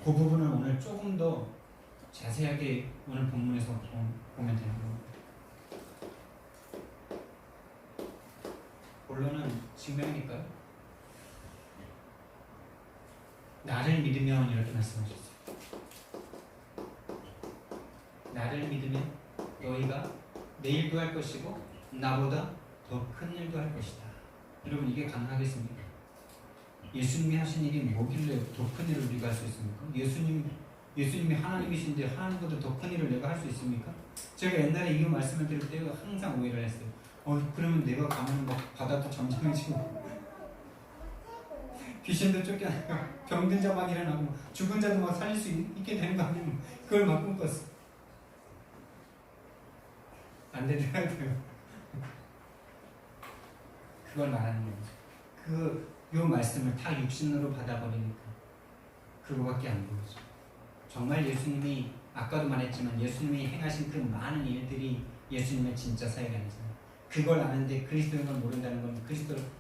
[SPEAKER 1] 그 부분을 오늘 조금 더 자세하게 오늘 본문에서 보면 되는 겁니다. 본론은 증명이니까요. 나를 믿으면 이렇게 말씀하셨어요. 나를 믿으면 너희가 내일도 할 것이고 나보다 더 큰 일도 할 것이다. 여러분 이게 가능하겠습니까? 예수님이 하신 일이 뭐길래 더 큰 일을 우리가 할 수 있습니까? 예수님이 하나님이신데 하나님보다 더 큰 일을 내가 할 수 있습니까? 제가 옛날에 이 말씀을 들을 때 항상 오해를 했어요. 그러면 내가 가면 막 바다도 잠잠해지고 귀신도 쫓겨나고 병든 자 막 일어나고 죽은 자도 막 살릴 수 있게 되는 거 아니면 그걸 막 꿈꿨어. 안 되더라고요. 그걸 말하는 거죠. 요 말씀을 다 육신으로 받아버리니까 그거밖에 안 보이죠. 정말 예수님이 아까도 말했지만 예수님이 행하신 그 많은 일들이 예수님의 진짜 사역이 아니잖아요. 그걸 아는데 그리스도인 걸 모른다는 건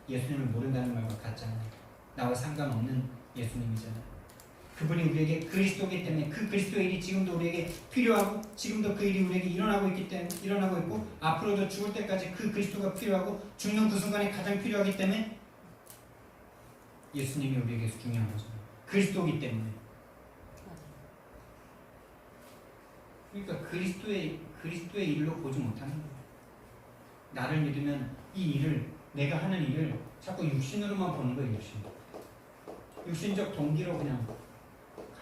[SPEAKER 1] 예수님을 모른다는 말과 같잖아요. 나와 상관없는 예수님이잖아요. 그분이 우리에게 그리스도이기 때문에 그 그리스도의 일이 지금도 우리에게 필요하고 지금도 그 일이 우리에게 일어나고 있고 앞으로도 죽을 때까지 그 그리스도가 필요하고 죽는 그 순간에 가장 필요하기 때문에 예수님이 우리에게 중요한 거죠. 그리스도이기 때문에. 그러니까 그리스도의 일로 보지 못하는 거예요. 나를 믿으면 이 일을 내가 하는 일을 자꾸 육신으로만 보는 거예요. 육신적 동기로 그냥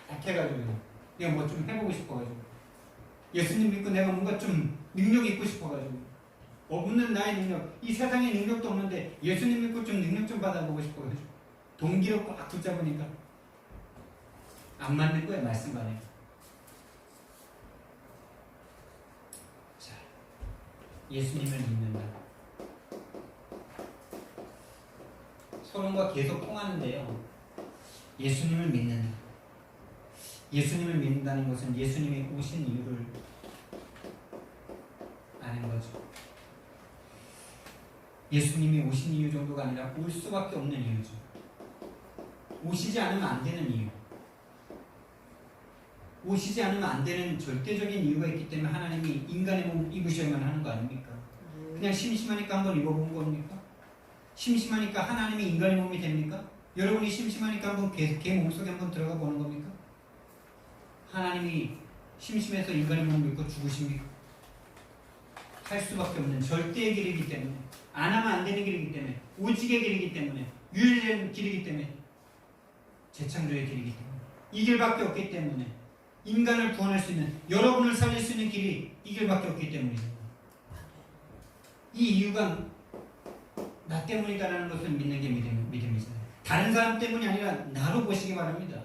[SPEAKER 1] 가득해가지고 내가 뭐 좀 해보고 싶어가지고 예수님 믿고 내가 뭔가 좀 능력 있고 싶어가지고 없는 나의 능력, 이 세상에 능력도 없는데 예수님 믿고 좀 능력 좀 받아보고 싶어가지고 동기로 꽉 붙잡으니까 안 맞는 거예요. 말씀 반에. 자, 예수님을 믿는다. 서로가 계속 통하는데요. 예수님을 믿는다. 예수님을 믿는다는 것은 예수님이 오신 이유를 아는 거죠. 예수님이 오신 이유 정도가 아니라 올 수밖에 없는 이유죠. 오시지 않으면 안 되는 이유. 오시지 않으면 안 되는 절대적인 이유가 있기 때문에 하나님이 인간의 몸 입으셔야만 하는 거 아닙니까? 그냥 심심하니까 한번 입어본 겁니까? 심심하니까 하나님이 인간의 몸이 됩니까? 여러분이 심심하니까 한번 개 몸속에 한번 들어가 보는 겁니까? 하나님이 심심해서 인간의 몸을 입고 죽으십니까? 할 수밖에 없는 절대의 길이기 때문에 안 하면 안 되는 길이기 때문에 오직의 길이기 때문에 유일한 길이기 때문에 재창조의 길이기 때문에 이 길밖에 없기 때문에 인간을 구원할 수 있는 여러분을 살릴 수 있는 길이 이 길밖에 없기 때문이죠. 이 이유가 나 때문이다라는 것을 믿는 게 믿음이잖아요. 다른 사람 때문이 아니라 나로 보시기 바랍니다.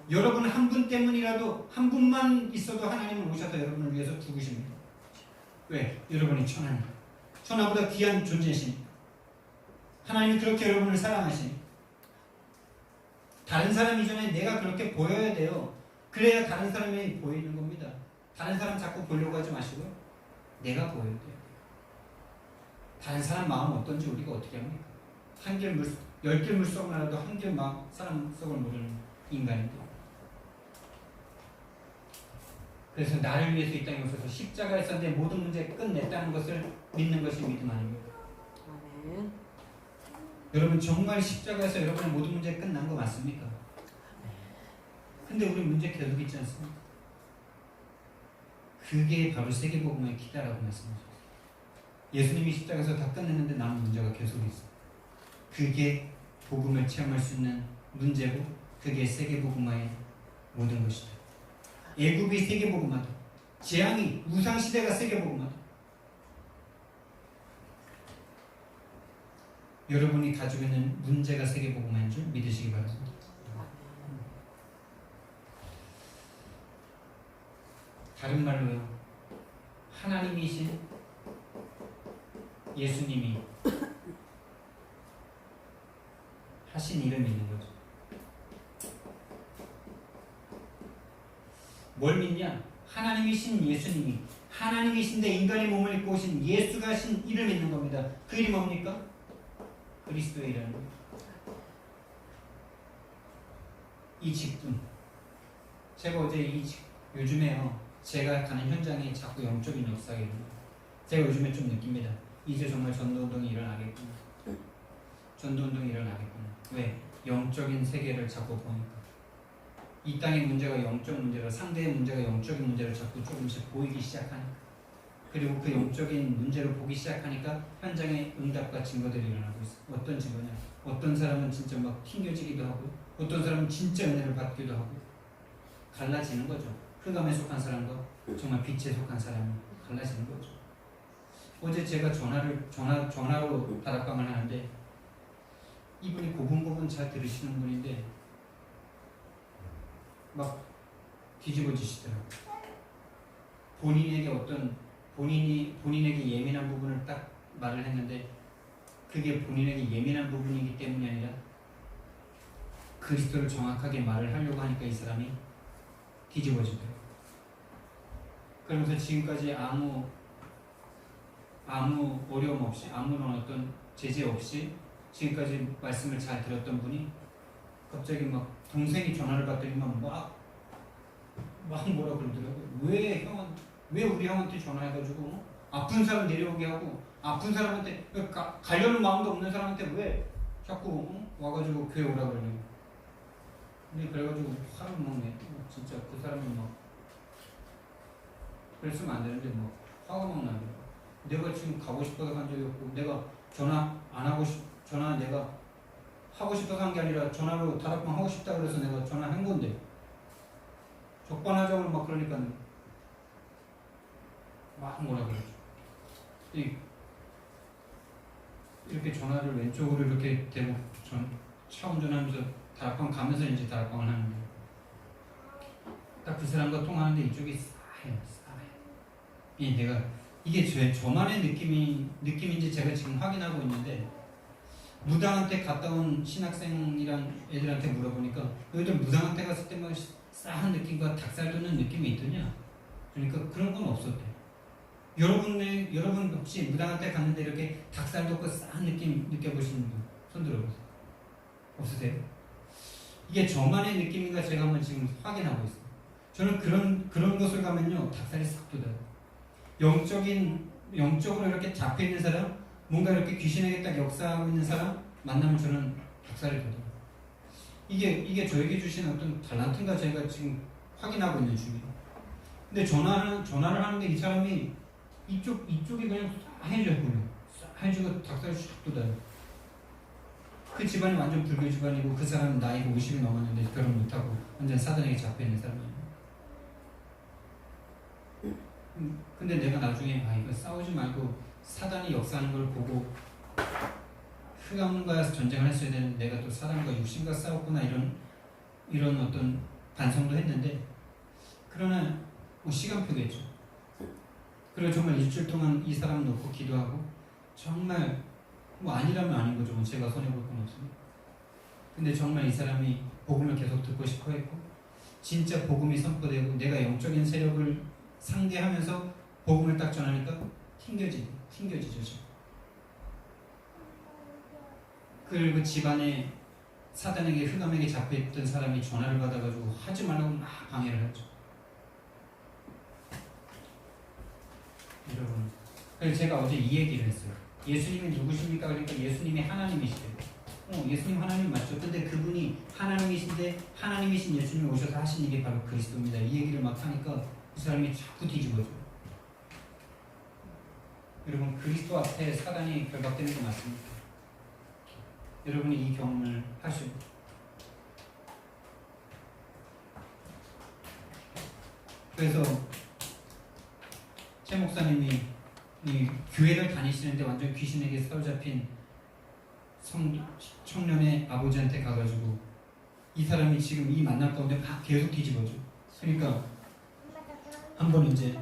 [SPEAKER 1] 여러분 한 분 때문이라도 한 분만 있어도 하나님은 오셔서 여러분을 위해서 죽으십니다. 왜? 여러분이 천하니까. 천하보다 귀한 존재시니까. 하나님이 그렇게 여러분을 사랑하시니까. 다른 사람 이전에 내가 그렇게 보여야 돼요. 그래야 다른 사람이 보이는 겁니다. 다른 사람 자꾸 보려고 하지 마시고요. 내가 보여야 돼요. 다른 사람 마음 어떤지 우리가 어떻게 합니까? 열 길 물속 나라도 한 길 사람 속을 모르는 인간인데. 그래서 나를 위해서 이 땅에 오셔서 십자가에서 내 모든 문제 끝냈다는 것을 믿는 것이 믿음 아닙니까? 아멘. 여러분 정말 십자가에서 여러분의 모든 문제 끝난 거 맞습니까? 근데 우리 문제 계속 있지 않습니까? 그게 바로 세계복음의 기다라고 말씀하셨어요. 예수님이 십자가에서 다 끝냈는데 남은 문제가 계속 있어요. 그게 복음을 체험할 수 있는 문제고 그게 세계복음화의 모든 것이다. 애굽이 세계복음화다. 재앙이 우상시대가 세계복음화다. 여러분이 가지고 있는 문제가 세계복음화인 줄 믿으시기 바랍니다. 다른 말로요. 하나님이신 예수님이 하신 일을 믿는 거죠. 뭘 믿냐? 하나님이신 예수님이 하나님이신데 인간의 몸을 입고 오신 예수가 하신 일을 믿는 겁니다. 그 일이 뭡니까? 그리스도의 일이라는 거예요. 이 직분. 제가 어제 요즘에요. 제가 가는 현장에 자꾸 영적인 역사가 일어나요. 제가 요즘에 좀 느낍니다. 이제 정말 전도운동이 일어나겠구나. 전도운동이 일어나겠구나. 왜? 영적인 세계를 자꾸 보니까. 이 땅의 문제가 영적 문제로 상대의 문제가 영적인 문제로 자꾸 조금씩 보이기 시작하니까. 그리고 그 영적인 문제를 보기 시작하니까 현장에 응답과 증거들이 일어나고 있어. 어떤 증거냐? 어떤 사람은 진짜 막 튕겨지기도 하고, 어떤 사람은 진짜 은혜를 받기도 하고, 갈라지는 거죠. 흑암에 속한 사람과 정말 빛에 속한 사람이 갈라지는 거죠. 어제 제가 전화로 다락방을 하는데 이분이 고분고분 잘 들으시는 분인데 막 뒤집어지시더라고요. 본인에게 예민한 부분을 딱 말을 했는데 그게 본인에게 예민한 부분이기 때문이 아니라 그리스도를 정확하게 말을 하려고 하니까 이 사람이 뒤집어지더라고요. 그러면서 지금까지 아무 어려움 없이 아무런 어떤 제재 없이 지금까지 말씀을 잘 들었던 분이 갑자기 막 동생이 전화를 받더니만 막 뭐라 그러더라고요. 왜 우리 형한테 전화해가지고 아픈 사람 내려오게 하고 아픈 사람한테 가려는 마음도 없는 사람한테 왜 자꾸 와가지고 교회 오라 그러냐고. 근데 그래가지고 화를 먹네. 진짜 그 사람은 막 그랬으면 안 되는데 막 화가 막 나더라고. 내가 지금 가고 싶어서 간 적이 없고 내가 전화 내가 하고 싶어서 한 게 아니라 전화로 다락방 하고 싶다 그래서 내가 전화한 건데 적반하장으로 막 그러니까 막 뭐라 그러죠. 이렇게 전화를 왼쪽으로 이렇게 대고 차 운전하면서 다락방 가면서 이제 다락방을 하는 거예요. 딱 그 사람과 통화하는데 이쪽이 싸해요. 이게 저만의 느낌인지 제가 지금 확인하고 있는데 무당한테 갔다 온 신학생이랑 애들한테 물어보니까 너희들 무당한테 갔을 때 막 싸한 느낌과 닭살 돋는 느낌이 있더냐? 그러니까 그런 건 없었대. 여러분 혹시 무당한테 갔는데 이렇게 닭살 돋고 싸한 느낌 느껴보시는 분 손 들어보세요. 없으세요? 이게 저만의 느낌인가 제가 한번 지금 확인하고 있어요. 저는 그런 곳을 가면요 닭살이 싹 돋아요. 영적으로 이렇게 잡혀 있는 사람, 뭔가 이렇게 귀신에게 딱 역사하고 있는 사람 만나면 저는 닭살이 돋아요. 이게 저에게 주신 어떤 달란트인가 제가 지금 확인하고 있는 중이에요. 근데 전화를 하는데 이 사람이 이쪽이 그냥 하얘져요. 하얘지고 닭살이 싹 돋아요. 그 집안이 완전 불교 집안이고 그 사람은 나이가 50이 넘었는데 결혼 못하고 완전 사단에게 잡혀있는 사람이에요. 근데 내가 나중에 이거 싸우지 말고 사단이 역사하는 걸 보고 흑암과 전쟁을 했어야 되는데 내가 또 사단과 육신과 싸웠구나 이런 어떤 반성도 했는데 그러나 뭐 시간표겠죠. 그리고 정말 일주일 동안 이 사람 놓고 기도하고 정말 뭐 아니라면 아닌 거죠. 뭐 제가 손해볼 건 없으니까. 근데 정말 이 사람이 복음을 계속 듣고 싶어 했고 진짜 복음이 선포되고 내가 영적인 세력을 상대하면서 복음을 딱 전하니까 튕겨지죠. 그리고 집안에 사단에게 흑암에게 잡혀있던 사람이 전화를 받아가지고 하지 말라고 막 방해를 했죠. 여러분, 그래서 제가 어제 이 얘기를 했어요. 예수님이 누구십니까? 그러니까 예수님이 하나님이시대요. 예수님 하나님 맞죠? 근데 그분이 하나님이신데 하나님이신 예수님이 오셔서 하신 일이 바로 그리스도입니다. 이 얘기를 막 하니까 그 사람이 자꾸 뒤집어져요. 여러분, 그리스도 앞에 사단이 결박되는 거 맞습니까? 여러분이 이 경험을 하시고 그래서 최 목사님이 이 교회를 다니시는데 완전 귀신에게 사로잡힌 청년의 아버지한테 가가지고 이 사람이 지금 이 만남 가운데 막 계속 뒤집어져. 그러니까 한번 이제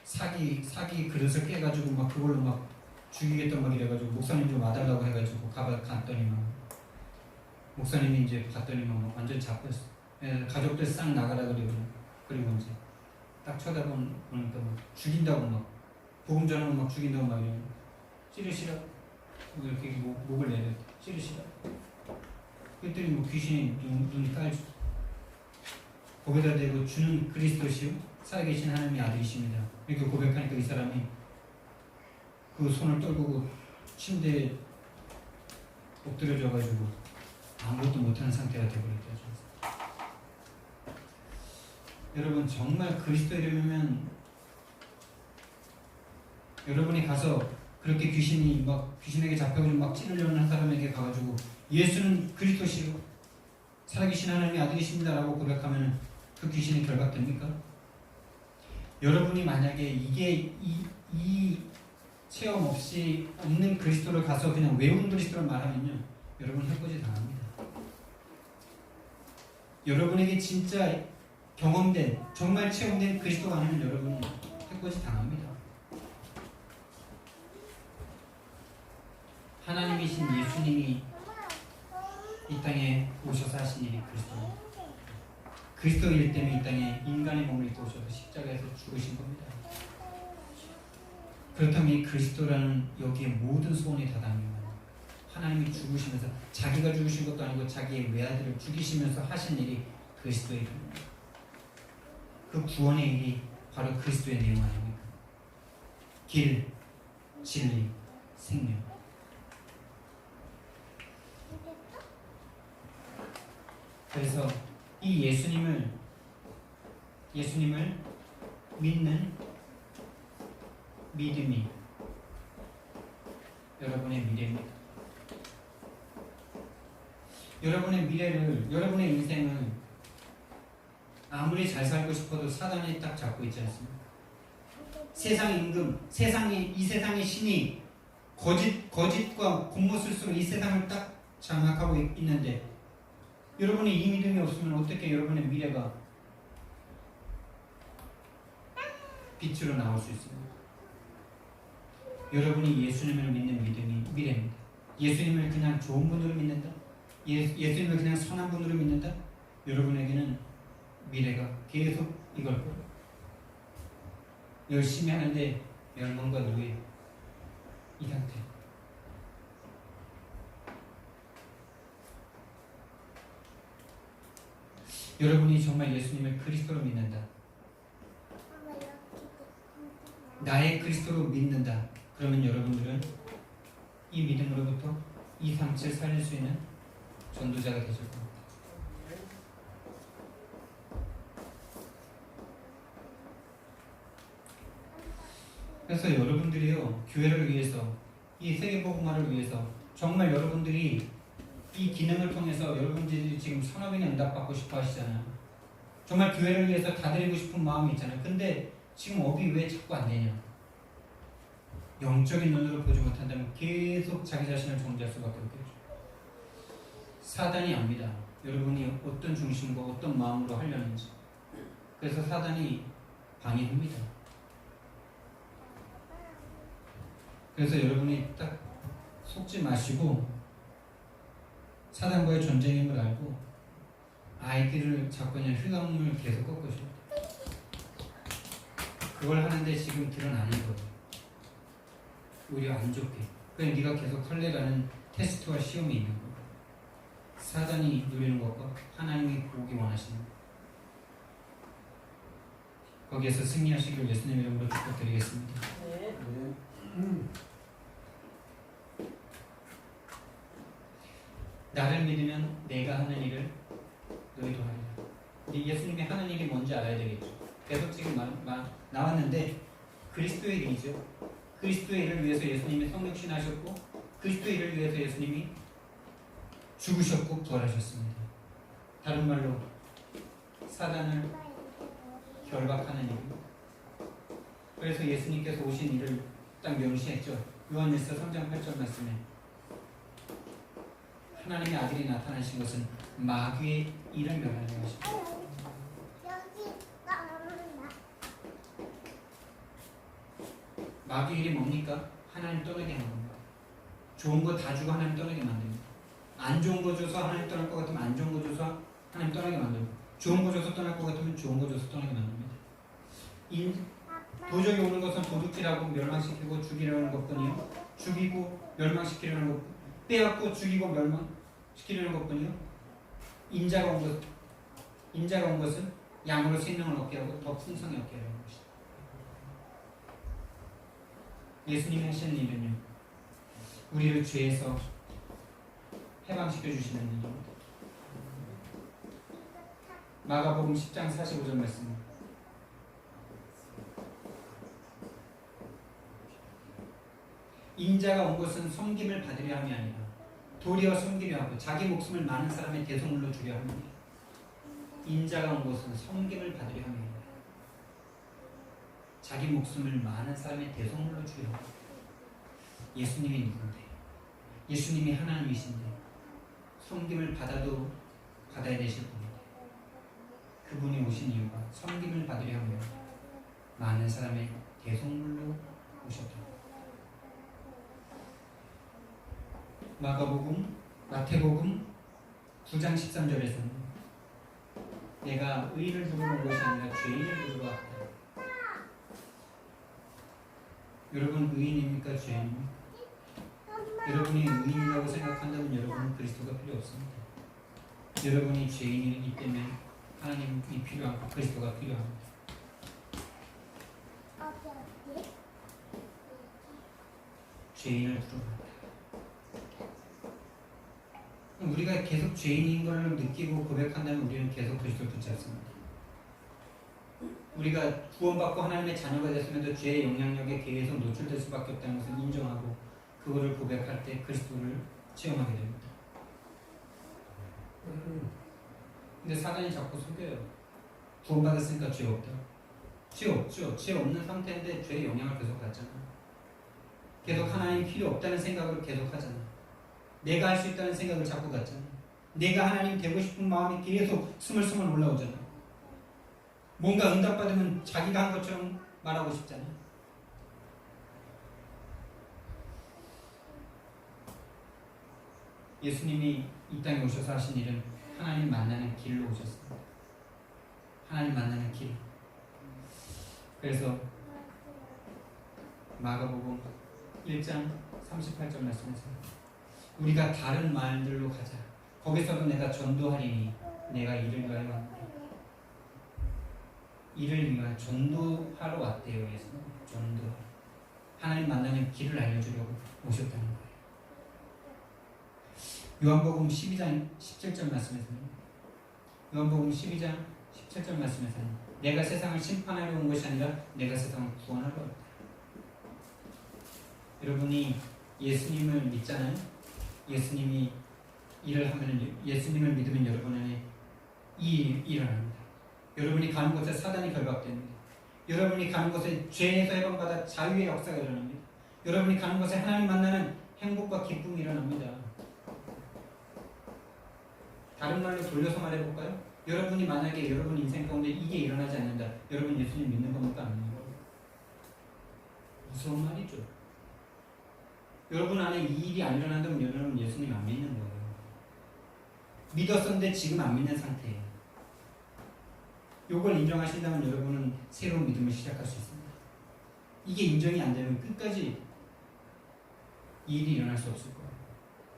[SPEAKER 1] 사기 그릇을 깨가지고 막 그걸로 막 죽이겠단 막 이래가지고 목사님 좀 와달라고 해가지고 갔더니만 목사님이 이제 갔더니만 완전 잡혔어. 가족들 싹 나가라 그리고 이제 딱 쳐다보니까 막 죽인다고 막 복음 전하면 막 죽인다고 막 이러고 찌르시라 이렇게 목을 내려 찌르시라. 그랬더니 뭐 귀신이 눈 깔지 거기다 대고 주는 그리스도시요 살아계신 하나님의 아들이십니다. 이렇게 고백하니까 이 사람이 그 손을 떨구고 침대에 엎드려져가지고 아무것도 못하는 상태가 되어버렸죠. 여러분 정말 그리스도 이름이면 여러분이 가서 그렇게 귀신에게 잡혀가지고 막 찌르려는 사람에게 가가지고 예수는 그리스도시요 살아계신 하나님의 아들이십니다라고 고백하면 그 귀신이 결박됩니까? 여러분이 만약에 이 체험 없이 없는 그리스도를 가서 그냥 외운 그리스도를 말하면요, 여러분 해코지 당합니다. 여러분에게 진짜 경험된, 정말 체험된 그리스도가 아니면 여러분 해코지 당합니다. 하나님이신 예수님이 이 땅에 오셔서 하신 일이 그리스도입니다. 그리스도일 때문에 이 땅에 인간의 몸을 입고 오셔서 십자가에서 죽으신 겁니다. 그렇다면 이 그리스도라는 여기에 모든 소원이 다 담깁니다. 하나님이 죽으시면서 자기가 죽으신 것도 아니고 자기의 외아들을 죽이시면서 하신 일이 그리스도의 일입니다. 그 구원의 일이 바로 그리스도의 내용 아닙니까? 길, 진리, 생명. 그래서 이 예수님을 믿는 믿음이 여러분의 미래입니다. 여러분의 미래를, 여러분의 인생은 아무리 잘 살고 싶어도 사단이 딱 잡고 있지 않습니까? 세상 임금, 이 세상의 신이 거짓과 곤모술수로 이 세상을 딱 장악하고 있는데 여러분이 이 믿음이 없으면 어떻게 여러분의 미래가 빛으로 나올 수 있습니까? 여러분이 예수님을 믿는 믿음이 미래입니다. 예수님을 그냥 좋은 분으로 믿는다? 예수님을 그냥 선한 분으로 믿는다? 여러분에게는 미래가 계속 이걸 거예요. 열심히 하는데 멸망과 노예, 이 상태. 여러분이 정말 예수님을 그리스도로 믿는다, 나의 그리스도로 믿는다, 그러면 여러분들은 이 믿음으로부터 237 살릴 수 있는 전도자가 되실 겁니다. 그래서 여러분들이요, 교회를 위해서, 이 세계복음화를 위해서 정말 여러분들이 이 기능을 통해서 여러분들이 지금 산업인의 응답받고 싶어 하시잖아요. 정말 교회를 위해서 다 드리고 싶은 마음이 있잖아요. 근데 지금 업이 왜 자꾸 안 되냐? 영적인 눈으로 보지 못한다면 계속 자기 자신을 정죄할 수밖에 없겠죠. 사단이 압니다. 여러분이 어떤 중심과 어떤 마음으로 하려는지. 그래서 사단이 방해합니다. 그래서 여러분이 딱 속지 마시고 사단과의 전쟁임을 알고 아이들을 자꾸 그냥 휘감을 계속 꺾으셔. 그걸 하는데 지금 길은 아니거든. 오히려 안 좋게. 그냥 네가 계속 설레라는 테스트와 시험이 있는 거야. 사단이 누리는 것과 하나님이 보기 원하시는 것. 거기에서 승리하시길 예수님 이름으로 축복드리겠습니다. 네. 나를 믿으면 내가 하는 일을 너희도 하리라. 예수님이 하는 일이 뭔지 알아야 되겠죠. 계속 지금 나왔는데 그리스도의 일이죠. 그리스도의 일을 위해서 예수님이 성육신하셨고 그리스도의 일을 위해서 예수님이 죽으셨고 부활하셨습니다. 다른 말로 사단을 결박하는 일입니다. 그래서 예수님께서 오신 일을 딱 명시했죠. 요한일서 3장 8절 말씀에 하나님의 아들이 나타나신 것은 마귀의 일을 멸하려 하십니다. 마귀의 일이 뭡니까? 하나님 떠나게 하는 겁니다. 좋은 거 다 주고 하나님 떠나게 만듭니다. 안 좋은 거 줘서 하나님 떠날 것 같으면 안 좋은 거 줘서 하나님 떠나게 만들고, 좋은 거 줘서 떠날 것 같으면 좋은 거 줘서 떠나게 만듭니다. 도적이 오는 것은 도둑질하고 멸망시키고 죽이려는 것뿐이요. 죽이고 멸망시키려는 것, 빼앗고 죽이고 멸망시키려는 것뿐이요. 인자가 온 것은 양으로 생명을 얻게 하고 더 풍성히 얻게 하는 것이다. 예수님이 하시는 일은요, 우리를 죄에서 해방시켜 주시는 일입니다. 마가복음 10장 45절 말씀. 인자가 온 것은 섬김을 받으려 함이 아니라 도리어 섬기려 하고 자기 목숨을 많은 사람의 대속물로 주려 합니다. 인자가 온 것은 섬김을 받으려 함이 아니라 자기 목숨을 많은 사람의 대속물로 주려 합니다. 예수님이 누군데? 예수님이 하나님이신데 섬김을 받아야 되실 분인데 그분이 오신 이유가 섬김을 받으려 하며 많은 사람의 대속물로 오셨다. 마가복음, 마태복음 9장 13절에서는 내가 의인을 부르러 온 것이 아니라 죄인을 부르러 왔다. 여러분 의인입니까? 죄인입니까? 여러분이 의인이라고 생각한다면 여러분은 그리스도가 필요 없습니다. 여러분이 죄인이기 때문에 하나님이 필요하고 그리스도가 필요합니다. 죄인을 부르러 우리가 계속 죄인인 걸 느끼고 고백한다면 우리는 계속 그리스도를 붙잡습니다. 우리가 구원받고 하나님의 자녀가 됐음에도 죄의 영향력에 계속 노출될 수밖에 없다는 것을 인정하고 그거를 고백할 때 그리스도를 체험하게 됩니다. 근데 사단이 자꾸 속여요. 구원받았으니까 죄 없다. 죄 없죠. 죄 없는 상태인데 죄의 영향을 계속 받잖아. 계속 하나님 필요 없다는 생각을 계속 하잖아. 내가 할 수 있다는 생각을 자꾸 갖잖아. 내가 하나님 되고 싶은 마음이 계속 스물스물 올라오잖아. 뭔가 응답받으면 자기가 한 것처럼 말하고 싶잖아. 예수님이 이 땅에 오셔서 하신 일은 하나님 만나는 길로 오셨습니다. 하나님 만나는 길. 그래서 마가복음 1장 38절 말씀에서 우리가 다른 마을들로 가자. 거기서도 내가 전도하리니 내가 이를 위하여 왔다. 이를 위하여 전도하러 왔대요. 예수는 전도. 하나님 만나는 길을 알려주려고 오셨다는 거예요. 요한복음 12장 17절 말씀에서는 요한복음 12장 17절 말씀에서는 내가 세상을 심판하려 온 것이 아니라 내가 세상을 구원하러 왔다. 여러분이 예수님을 믿잖아요. 예수님이 일을 하면 예수님을 믿으면 여러분 안에 이 일이 일어납니다. 여러분이 가는 곳에 사단이 결박됩니다. 여러분이 가는 곳에 죄에서 해방받아 자유의 역사가 일어납니다. 여러분이 가는 곳에 하나님 만나는 행복과 기쁨이 일어납니다. 다른 말로 돌려서 말해볼까요? 여러분이 만약에 여러분 인생 가운데 이게 일어나지 않는다. 여러분 예수님 믿는 겁니까? 안 믿는 겁니까? 무서운 말이죠. 여러분 안에 이 일이 안 일어난다면 여러분 예수님 안 믿는 거예요. 믿었었는데 지금 안 믿는 상태예요. 이걸 인정하신다면 여러분은 새로운 믿음을 시작할 수 있습니다. 이게 인정이 안 되면 끝까지 이 일이 일어날 수 없을 거예요.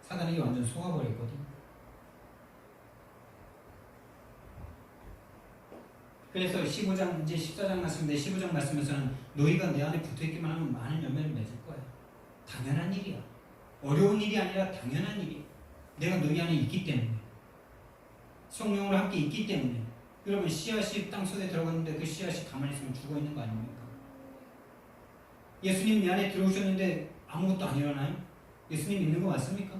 [SPEAKER 1] 사단이 완전 속아버렸거든요. 그래서 15장 이제 14장 말씀인데 15장 말씀에서는 너희가 내 안에 붙어있기만 하면 많은 열매를 맺을 거야. 당연한 일이야. 어려운 일이 아니라 당연한 일이야. 내가 너희 안에 있기 때문에. 성령으로 함께 있기 때문에. 여러분 씨앗이 땅속에 들어갔는데 그 씨앗이 가만히 있으면 죽어있는 거 아닙니까? 예수님 내 안에 들어오셨는데 아무것도 안 일어나요? 예수님 있는 거 맞습니까?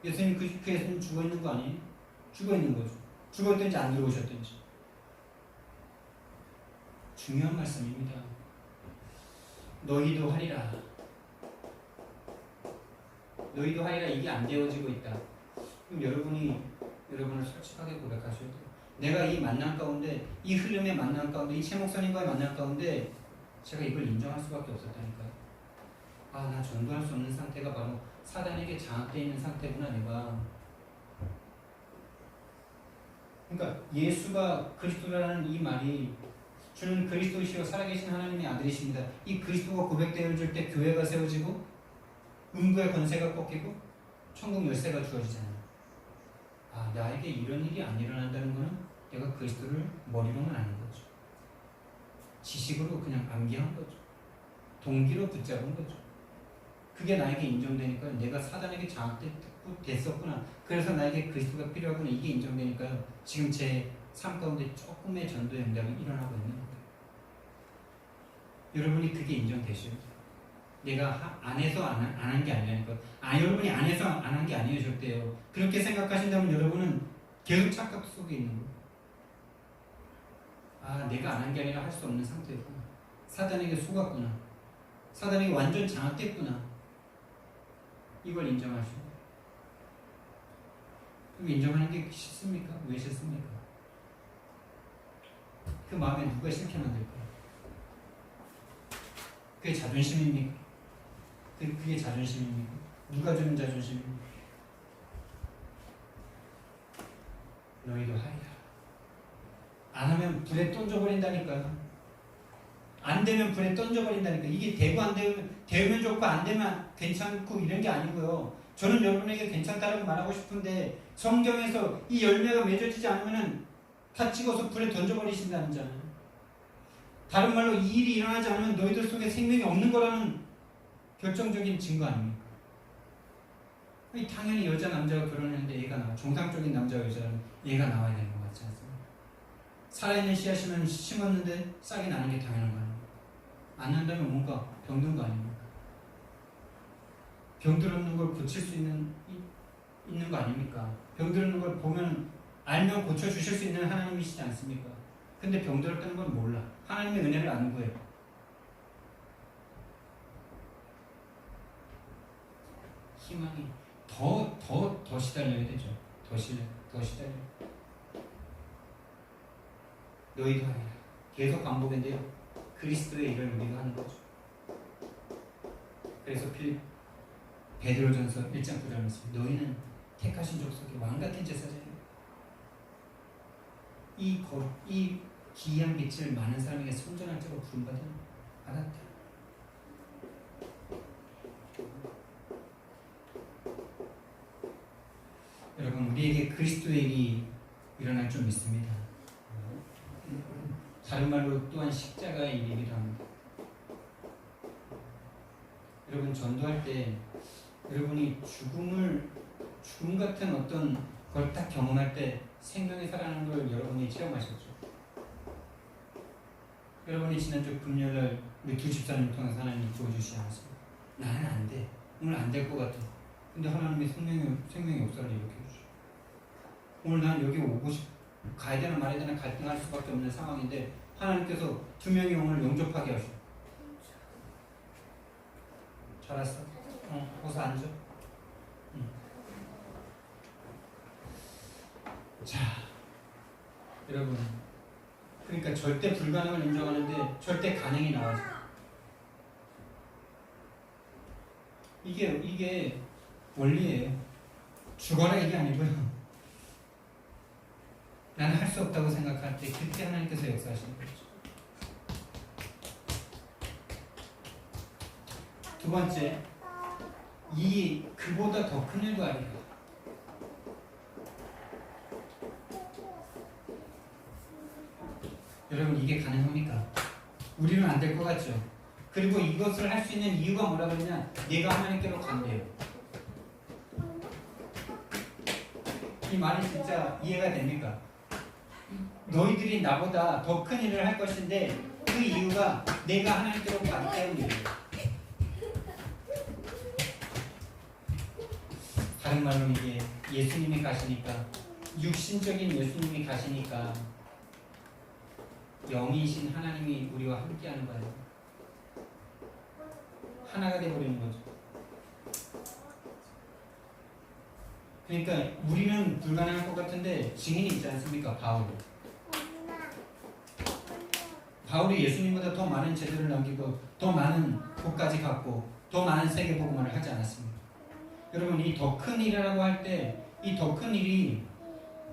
[SPEAKER 1] 예수님 그 예수님 죽어있는 거 아니에요? 죽어있는 거죠. 죽었든지 안 들어오셨든지. 중요한 말씀입니다. 너희도 하리라. 너희도 하리라. 이게 안 되어지고 있다. 그럼 여러분을 솔직하게 고백하셔야 돼요. 내가 이 만남 가운데, 이 흐름의 만남 가운데, 이 최 목사님과의 만남 가운데 제가 이걸 인정할 수밖에 없었다니까요. 아, 나 전도할 수 없는 상태가 바로 사단에게 장악되어 있는 상태구나, 내가. 그러니까 예수가 그리스도라는 이 말이 주는 그리스도이시오 살아계신 하나님의 아들이십니다. 이 그리스도가 고백되어질 때 교회가 세워지고 음부의 권세가 꺾이고 천국 열쇠가 주어지잖아요. 아, 나에게 이런 일이 안 일어난다는 것은 내가 그리스도를 머리로만 아는 거죠. 지식으로 그냥 암기한 거죠. 동기로 붙잡은 거죠. 그게 나에게 인정되니까 내가 사단에게 장악됐었구나. 그래서 나에게 그리스도가 필요하구나. 이게 인정되니까요. 지금 제 삶 가운데 조금의 전도의 응답이 일어나고 있는 거예요. 여러분이 그게 인정되셔야 돼요. 내가 안 해서 안 한 게 아니라니까. 여러분이 안 해서 안 한 게 아니에요, 절대요. 그렇게 생각하신다면 여러분은 계속 착각 속에 있는 거예요. 내가 안 한 게 아니라 할 수 없는 상태였구나. 사단에게 속았구나. 사단에게 완전 장악됐구나. 이걸 인정하시고. 그럼 인정하는 게 싫습니까? 왜 싫습니까? 그 마음에 누가 싫게 만들까요? 그게 자존심입니까? 그게 자존심입니까? 누가 주는 자존심입니까? 너희도 하리라. 안 하면 불에 던져버린다니까요. 안 되면 불에 던져버린다니까. 이게 되고 안 되면 좋고 안 되면 괜찮고 이런 게 아니고요. 저는 여러분에게 괜찮다라고 말하고 싶은데 성경에서 이 열매가 맺어지지 않으면 다 찍어서 불에 던져버리신다는 잖아요. 다른 말로 이 일이 일어나지 않으면 너희들 속에 생명이 없는 거라는 결정적인 증거 아닙니까? 당연히 여자 남자가 결혼했는데 애가 나와. 정상적인 남자와 여자는 애가 나와야 되는 것 같지 않습니까? 살아있는 씨앗이면 심었는데 싹이 나는 게 당연한 거 아닙니까? 안 난다면 뭔가 병든 거 아닙니까? 병들었는 걸 고칠 수 있는 거 아닙니까? 병들었는 걸 보면 알면 고쳐주실 수 있는 하나님이시지 않습니까? 근데 병들었다는 건 몰라. 하나님의 은혜를 안 구해요. 희망이 더 시달려야 되죠. 더 시달려. 너희도 하리라. 계속 반복인데요. 그리스도의 일을 우리가 하는 거죠. 그래서 베드로전서 1장 9절 말씀. 너희는 택하신 족속의 왕같은 제사장이요. 이 기이한 빛을 많은 사람에게 선전할 자로 부름받았다. 여러분, 우리에게 그리스도의 일이 일어날 줄 믿습니다. 다른 말로 또한 십자가의 일이기도 합니다. 여러분, 전도할 때 여러분이 죽음 같은 어떤 걸 딱 경험할 때 생명이 살아나는 걸 여러분이 체험하셨죠. 여러분이 지난주 금요일날 우리 두 집사님을 통해서 하나님이 보여주시지 않았습니까? 나는 안 돼. 오늘 안 될 것 같아. 근데 하나님이 생명의 역사를 이렇게 해주죠. 오늘 난 여기 가야 되나 말아야 되나 갈등할 수밖에 없는 상황인데 하나님께서 두 명이 오늘 영접하게 하셔. 잘 왔어? 어서 앉아. 자, 여러분, 그러니까 절대 불가능을 인정하는데 절대 가능이 나와서 이게 원리예요. 죽어라 이게 아니고요. 나는 할 수 없다고 생각할 때 그때 하나님께서 역사하시는 거죠. 두 번째, 그보다 더 큰 일도 아니에요. 여러분, 이게 가능합니까? 우리는 안 될 것 같죠? 그리고 이것을 할 수 있는 이유가 뭐라 그러냐? 내가 하나님께로 간대요. 이 말이 진짜 이해가 됩니까? 너희들이 나보다 더 큰 일을 할 것인데 그 이유가 내가 하나님께로 가기 때문이에요. 다른 말로 이게 예수님이 가시니까, 육신적인 예수님이 가시니까 영이신 하나님이 우리와 함께하는 거예요. 하나가 되어버리는 거죠. 그러니까 우리는 불가능할 것 같은데 증인이 있지 않습니까? 바울이 예수님보다 더 많은 제도를 남기고 더 많은 곳까지 갔고 더 많은 세계복음화를 하지 않았습니까? 여러분, 이 더 큰 일이라고 할 때 이 더 큰 일이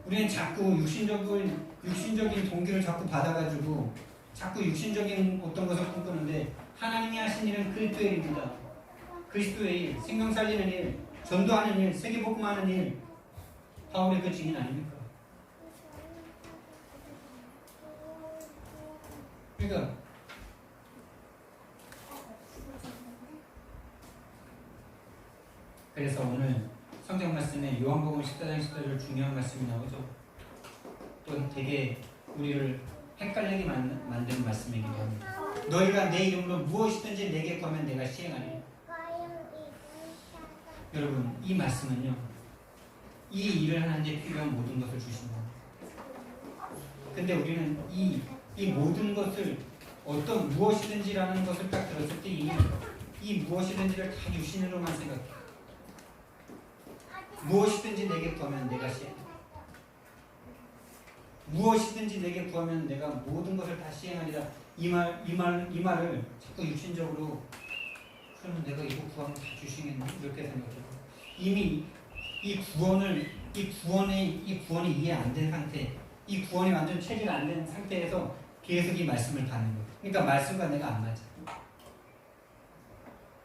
[SPEAKER 1] 우리는 자꾸 육신적인 동기를 자꾸 받아가지고 자꾸 육신적인 어떤 것을 꿈꾸는데 하나님이 하신 일은 그리스도의 일입니다. 그리스도의 일, 생명 살리는 일, 전도하는 일, 세계복음하는 일, 바울의 그 증인 아닙니까? 그러니까 그래서 오늘 성경 말씀에 요한복음 14장 14절 중요한 말씀이 나오죠. 또 되게 우리를 헷갈리게 만드는 말씀이기도 합니다. 너희가 내 이름으로 무엇이든지 내게 구하면 내가 시행하리라. 여러분, 이 말씀은요, 이 일을 하는데 필요한 모든 것을 주신다. 근데 우리는 이 모든 것을 어떤 무엇이든지라는 것을 딱 들었을 때 이 무엇이든지를 다 유신으로만 생각해. 무엇이든지 내게 구하면 내가 시행해. 무엇이든지 내게 구하면 내가 모든 것을 다 시행하리라. 이 말을 자꾸 육신적으로 그러면 내가 이거 구하면 다 주시겠네 이렇게 생각해요. 이미 이 구원이 이해 안 된 상태, 이 구원이 완전 체질 안 된 상태에서 계속 이 말씀을 받는 거예요. 그러니까 말씀과 내가 안 맞아.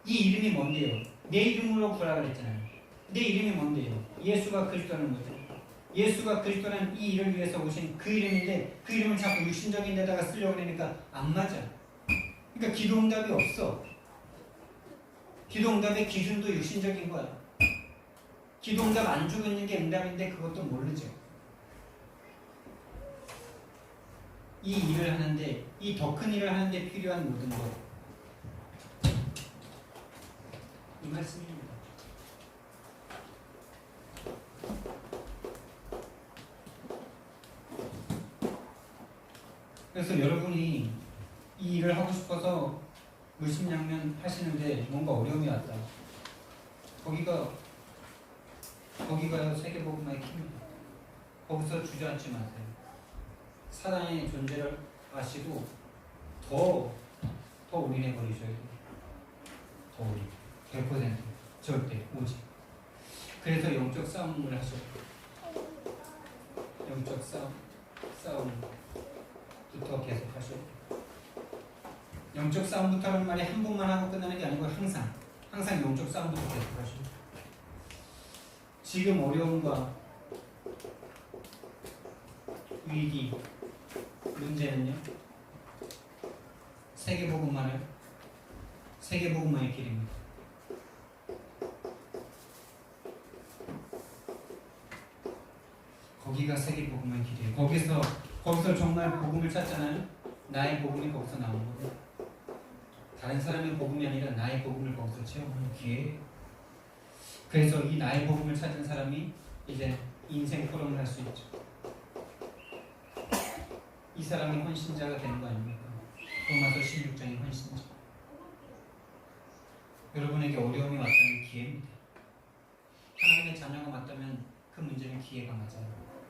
[SPEAKER 1] 이 이름이 뭔데요? 내 이름으로 구하라 그랬잖아요. 내 이름이 뭔데요? 예수가 그리스도라는 거죠. 예수가 그리스도라는 이 일을 위해서 오신 그 이름인데 그 이름을 자꾸 육신적인 데다가 쓰려고 그러니까 안 맞아. 그러니까 기도응답이 없어. 기도응답의 기준도 육신적인 거야. 기도응답 안 주고 있는 게 응답인데 그것도 모르죠. 이 일을 하는데, 이 더 큰 일을 하는데 필요한 모든 것, 이 말씀입니다. 그래서 여러분이 이 일을 하고 싶어서 물심양면 하시는데 뭔가 어려움이 왔다. 거기가요 세계복음화의 킵니다. 거기서 주저앉지 마세요. 사단의 존재를 아시고 더 올인해버리셔야 돼요. 더 올인. 100% 절대 오직. 그래서 영적 싸움을 하셔야 돼요. 영적 싸움부터 계속 하셔야 돼요. 영적 싸움부터라는 말이 한 번만 하고 끝나는 게 아니고 항상 영적 싸움부터 계속 하셔야 돼요. 지금 어려움과 위기, 문제는요, 세계복음화의 길입니다. 거기가 세계복음화의 길이에요. 거기서 정말 복음을 찾잖아요. 나의 복음이 거기서 나오는 거예요. 다른 사람의 복음이 아니라 나의 복음을 거기서 체험하는 기회예요. 그래서 이 나의 복음을 찾은 사람이 이제 인생 토론을 할 수 있죠. 이 사람이 헌신자가 되는 거 아닙니까? 로마서 16장의 헌신자. 여러분에게 어려움이 왔다면 기회입니다. 하나님의 자녀가 맞다면 그 문제는 기회가 맞아요.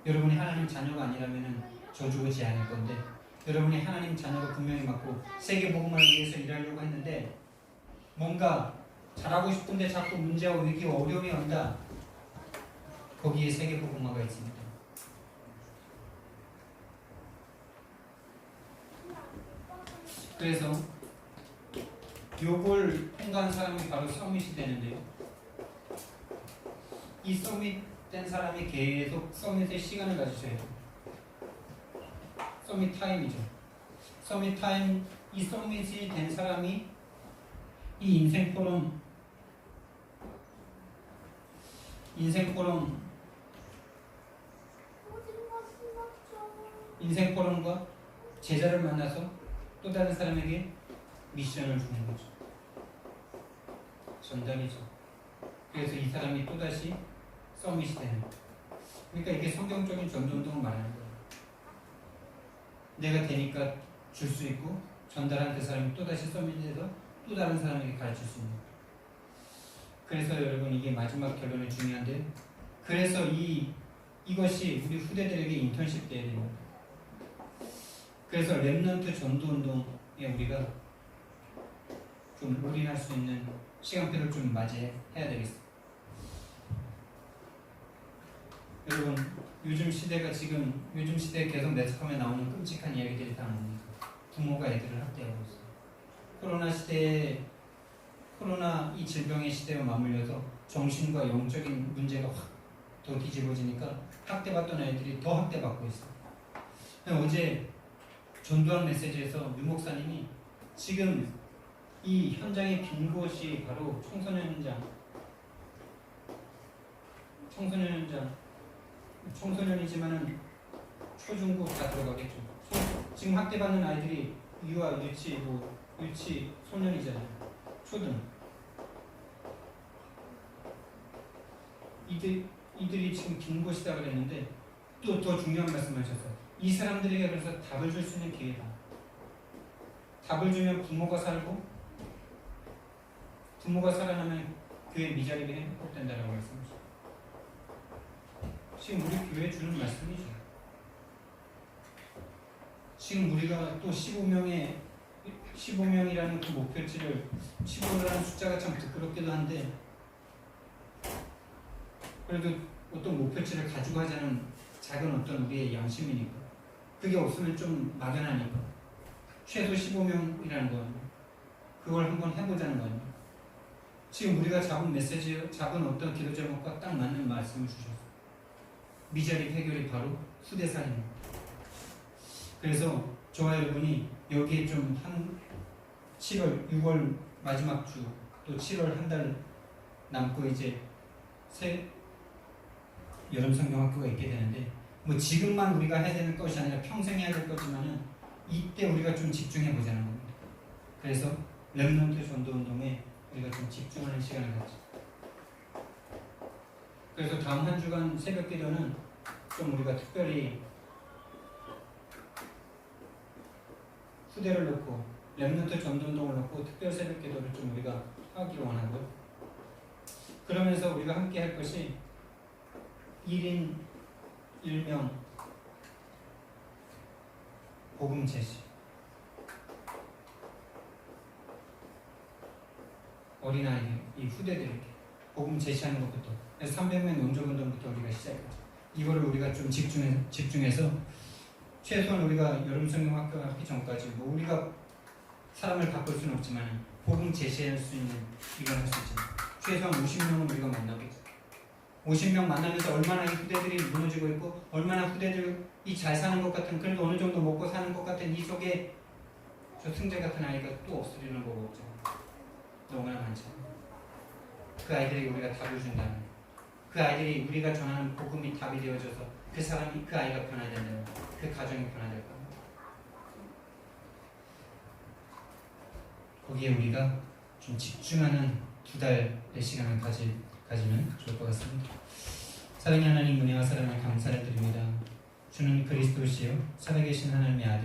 [SPEAKER 1] 여러분이 하나님 자녀가 아니라면 저주고 재앙일 건데, 여러분이 하나님 자녀가 분명히 맞고 세계복음을 위해서 일하려고 했는데 뭔가 잘하고 싶은데 자꾸 문제와 위기와 어려움이 온다. 거기에 세계복음화가 있습니다. 그래서 요걸 통과한 사람이 바로 서밋이 되는데요. 이 서밋 된 사람이 계속 서밋의 시간을 가지셔야 돼요. 서밋 타임이죠. 서밋 타임, 이 서밋이 된 사람이 이 인생 포럼과 제자를 만나서 또 다른 사람에게 미션을 주는 거죠. 전달이죠. 그래서 이 사람이 또다시 서밋이 되는 거예요. 그러니까 이게 성경적인 전도운동을 말하는 거예요. 내가 되니까 줄 수 있고 전달한 그 사람이 또다시 서밋해서 또 다른 사람에게 가르칠 수 있는 거예요. 그래서 여러분 이게 마지막 결론이 중요한데, 그래서 이것이 우리 후대들에게 인턴십 돼야 됩니다. 그래서 렘넌트 전도운동에 우리가 좀 올인할 수 있는 시간표를 좀 맞이해야 되겠습니다. 여러분 요즘 시대에 계속 매스컴에 나오는 끔찍한 이야기들이 다 뭡니까? 부모가 애들을 학대하고 있어요. 코로나 이 질병의 시대와 맞물려서 정신과 영적인 문제가 확 더 뒤집어지니까 학대받던 애들이 더 학대받고 있어요. 어제 전도한 메시지에서 유 목사님이 지금 이 현장에 빈 곳이 바로 청소년 현장, 청소년이지만은 초중고 다 들어가겠죠. 지금 학대받는 아이들이 유아, 유치 소년이잖아요. 초등. 이들이 지금 빈 곳이다 그랬는데 또 더 중요한 말씀하셨어요. 이 사람들에게 그래서 답을 줄 수 있는 기회다. 답을 주면 부모가 살고 부모가 살아나면 교회 미자립이 회복된다라고 말씀하셨어요. 지금 우리 교회에 주는 말씀이죠. 지금 우리가 또 15명이라는 그 목표치를 15라는 숫자가 참 부끄럽기도 한데 그래도 어떤 목표치를 가지고 하자는 작은 어떤 우리의 양심이니까 그게 없으면 좀 막연하니까 최소 15명이라는 건 그걸 한번 해보자는 거예요. 지금 우리가 잡은 메시지, 잡은 어떤 기도 제목과 딱 맞는 말씀을 주셨어요. 미자립 해결이 바로 후대살입니다. 그래서 저와 여러분이 여기에 좀 한 7월, 6월 마지막 주, 또 7월 한 달 남고 이제 새 여름 성경학교가 있게 되는데 뭐 지금만 우리가 해야 되는 것이 아니라 평생 해야 될 거지만은 이때 우리가 좀 집중해 보자는 겁니다. 그래서 렘넌트 전도 운동에 우리가 좀 집중하는 시간을 갖죠. 그래서 다음 한 주간 새벽 기도는 좀 우리가 특별히 후대를 놓고 렘넌트 전도 운동을 놓고 특별 새벽 기도를 좀 우리가 하기 원하고요. 그러면서 우리가 함께 할 것이 1인 1명 복음 제시. 어린아이들, 이 후대들에게 복음 제시하는 것부터 300명 용접 운동부터 우리가 시작하죠. 이거를 우리가 좀 집중해서 최소한 우리가 여름 성경 학교 하기 전까지 뭐 우리가 사람을 바꿀 수는 없지만 복음 제시할 수 있는 이걸 할 수 있잖아요. 최소한 50명은 우리가 만나겠죠. 50명 만나면서 얼마나 이 후대들이 무너지고 있고 얼마나 후대들이 잘 사는 것 같은 그래도 어느 정도 먹고 사는 것 같은 이 속에 저 승재 같은 아이가 또 없으리는 거고 없잖아요. 너무나 많잖아요. 그 아이들에게 우리가 답을 준다면 그 아이들이 우리가 전하는 복음이 답이 되어져서 그 사람이 그 아이가 변화된다면 그 가정이 변화될 겁니다. 거기에 우리가 좀 집중하는 2달의 시간을 가지면 좋을 것 같습니다. 사랑하는 하나님 은혜와 사랑을 감사를 드립니다. 주는 그리스도시요 살아계신 하나님의 아들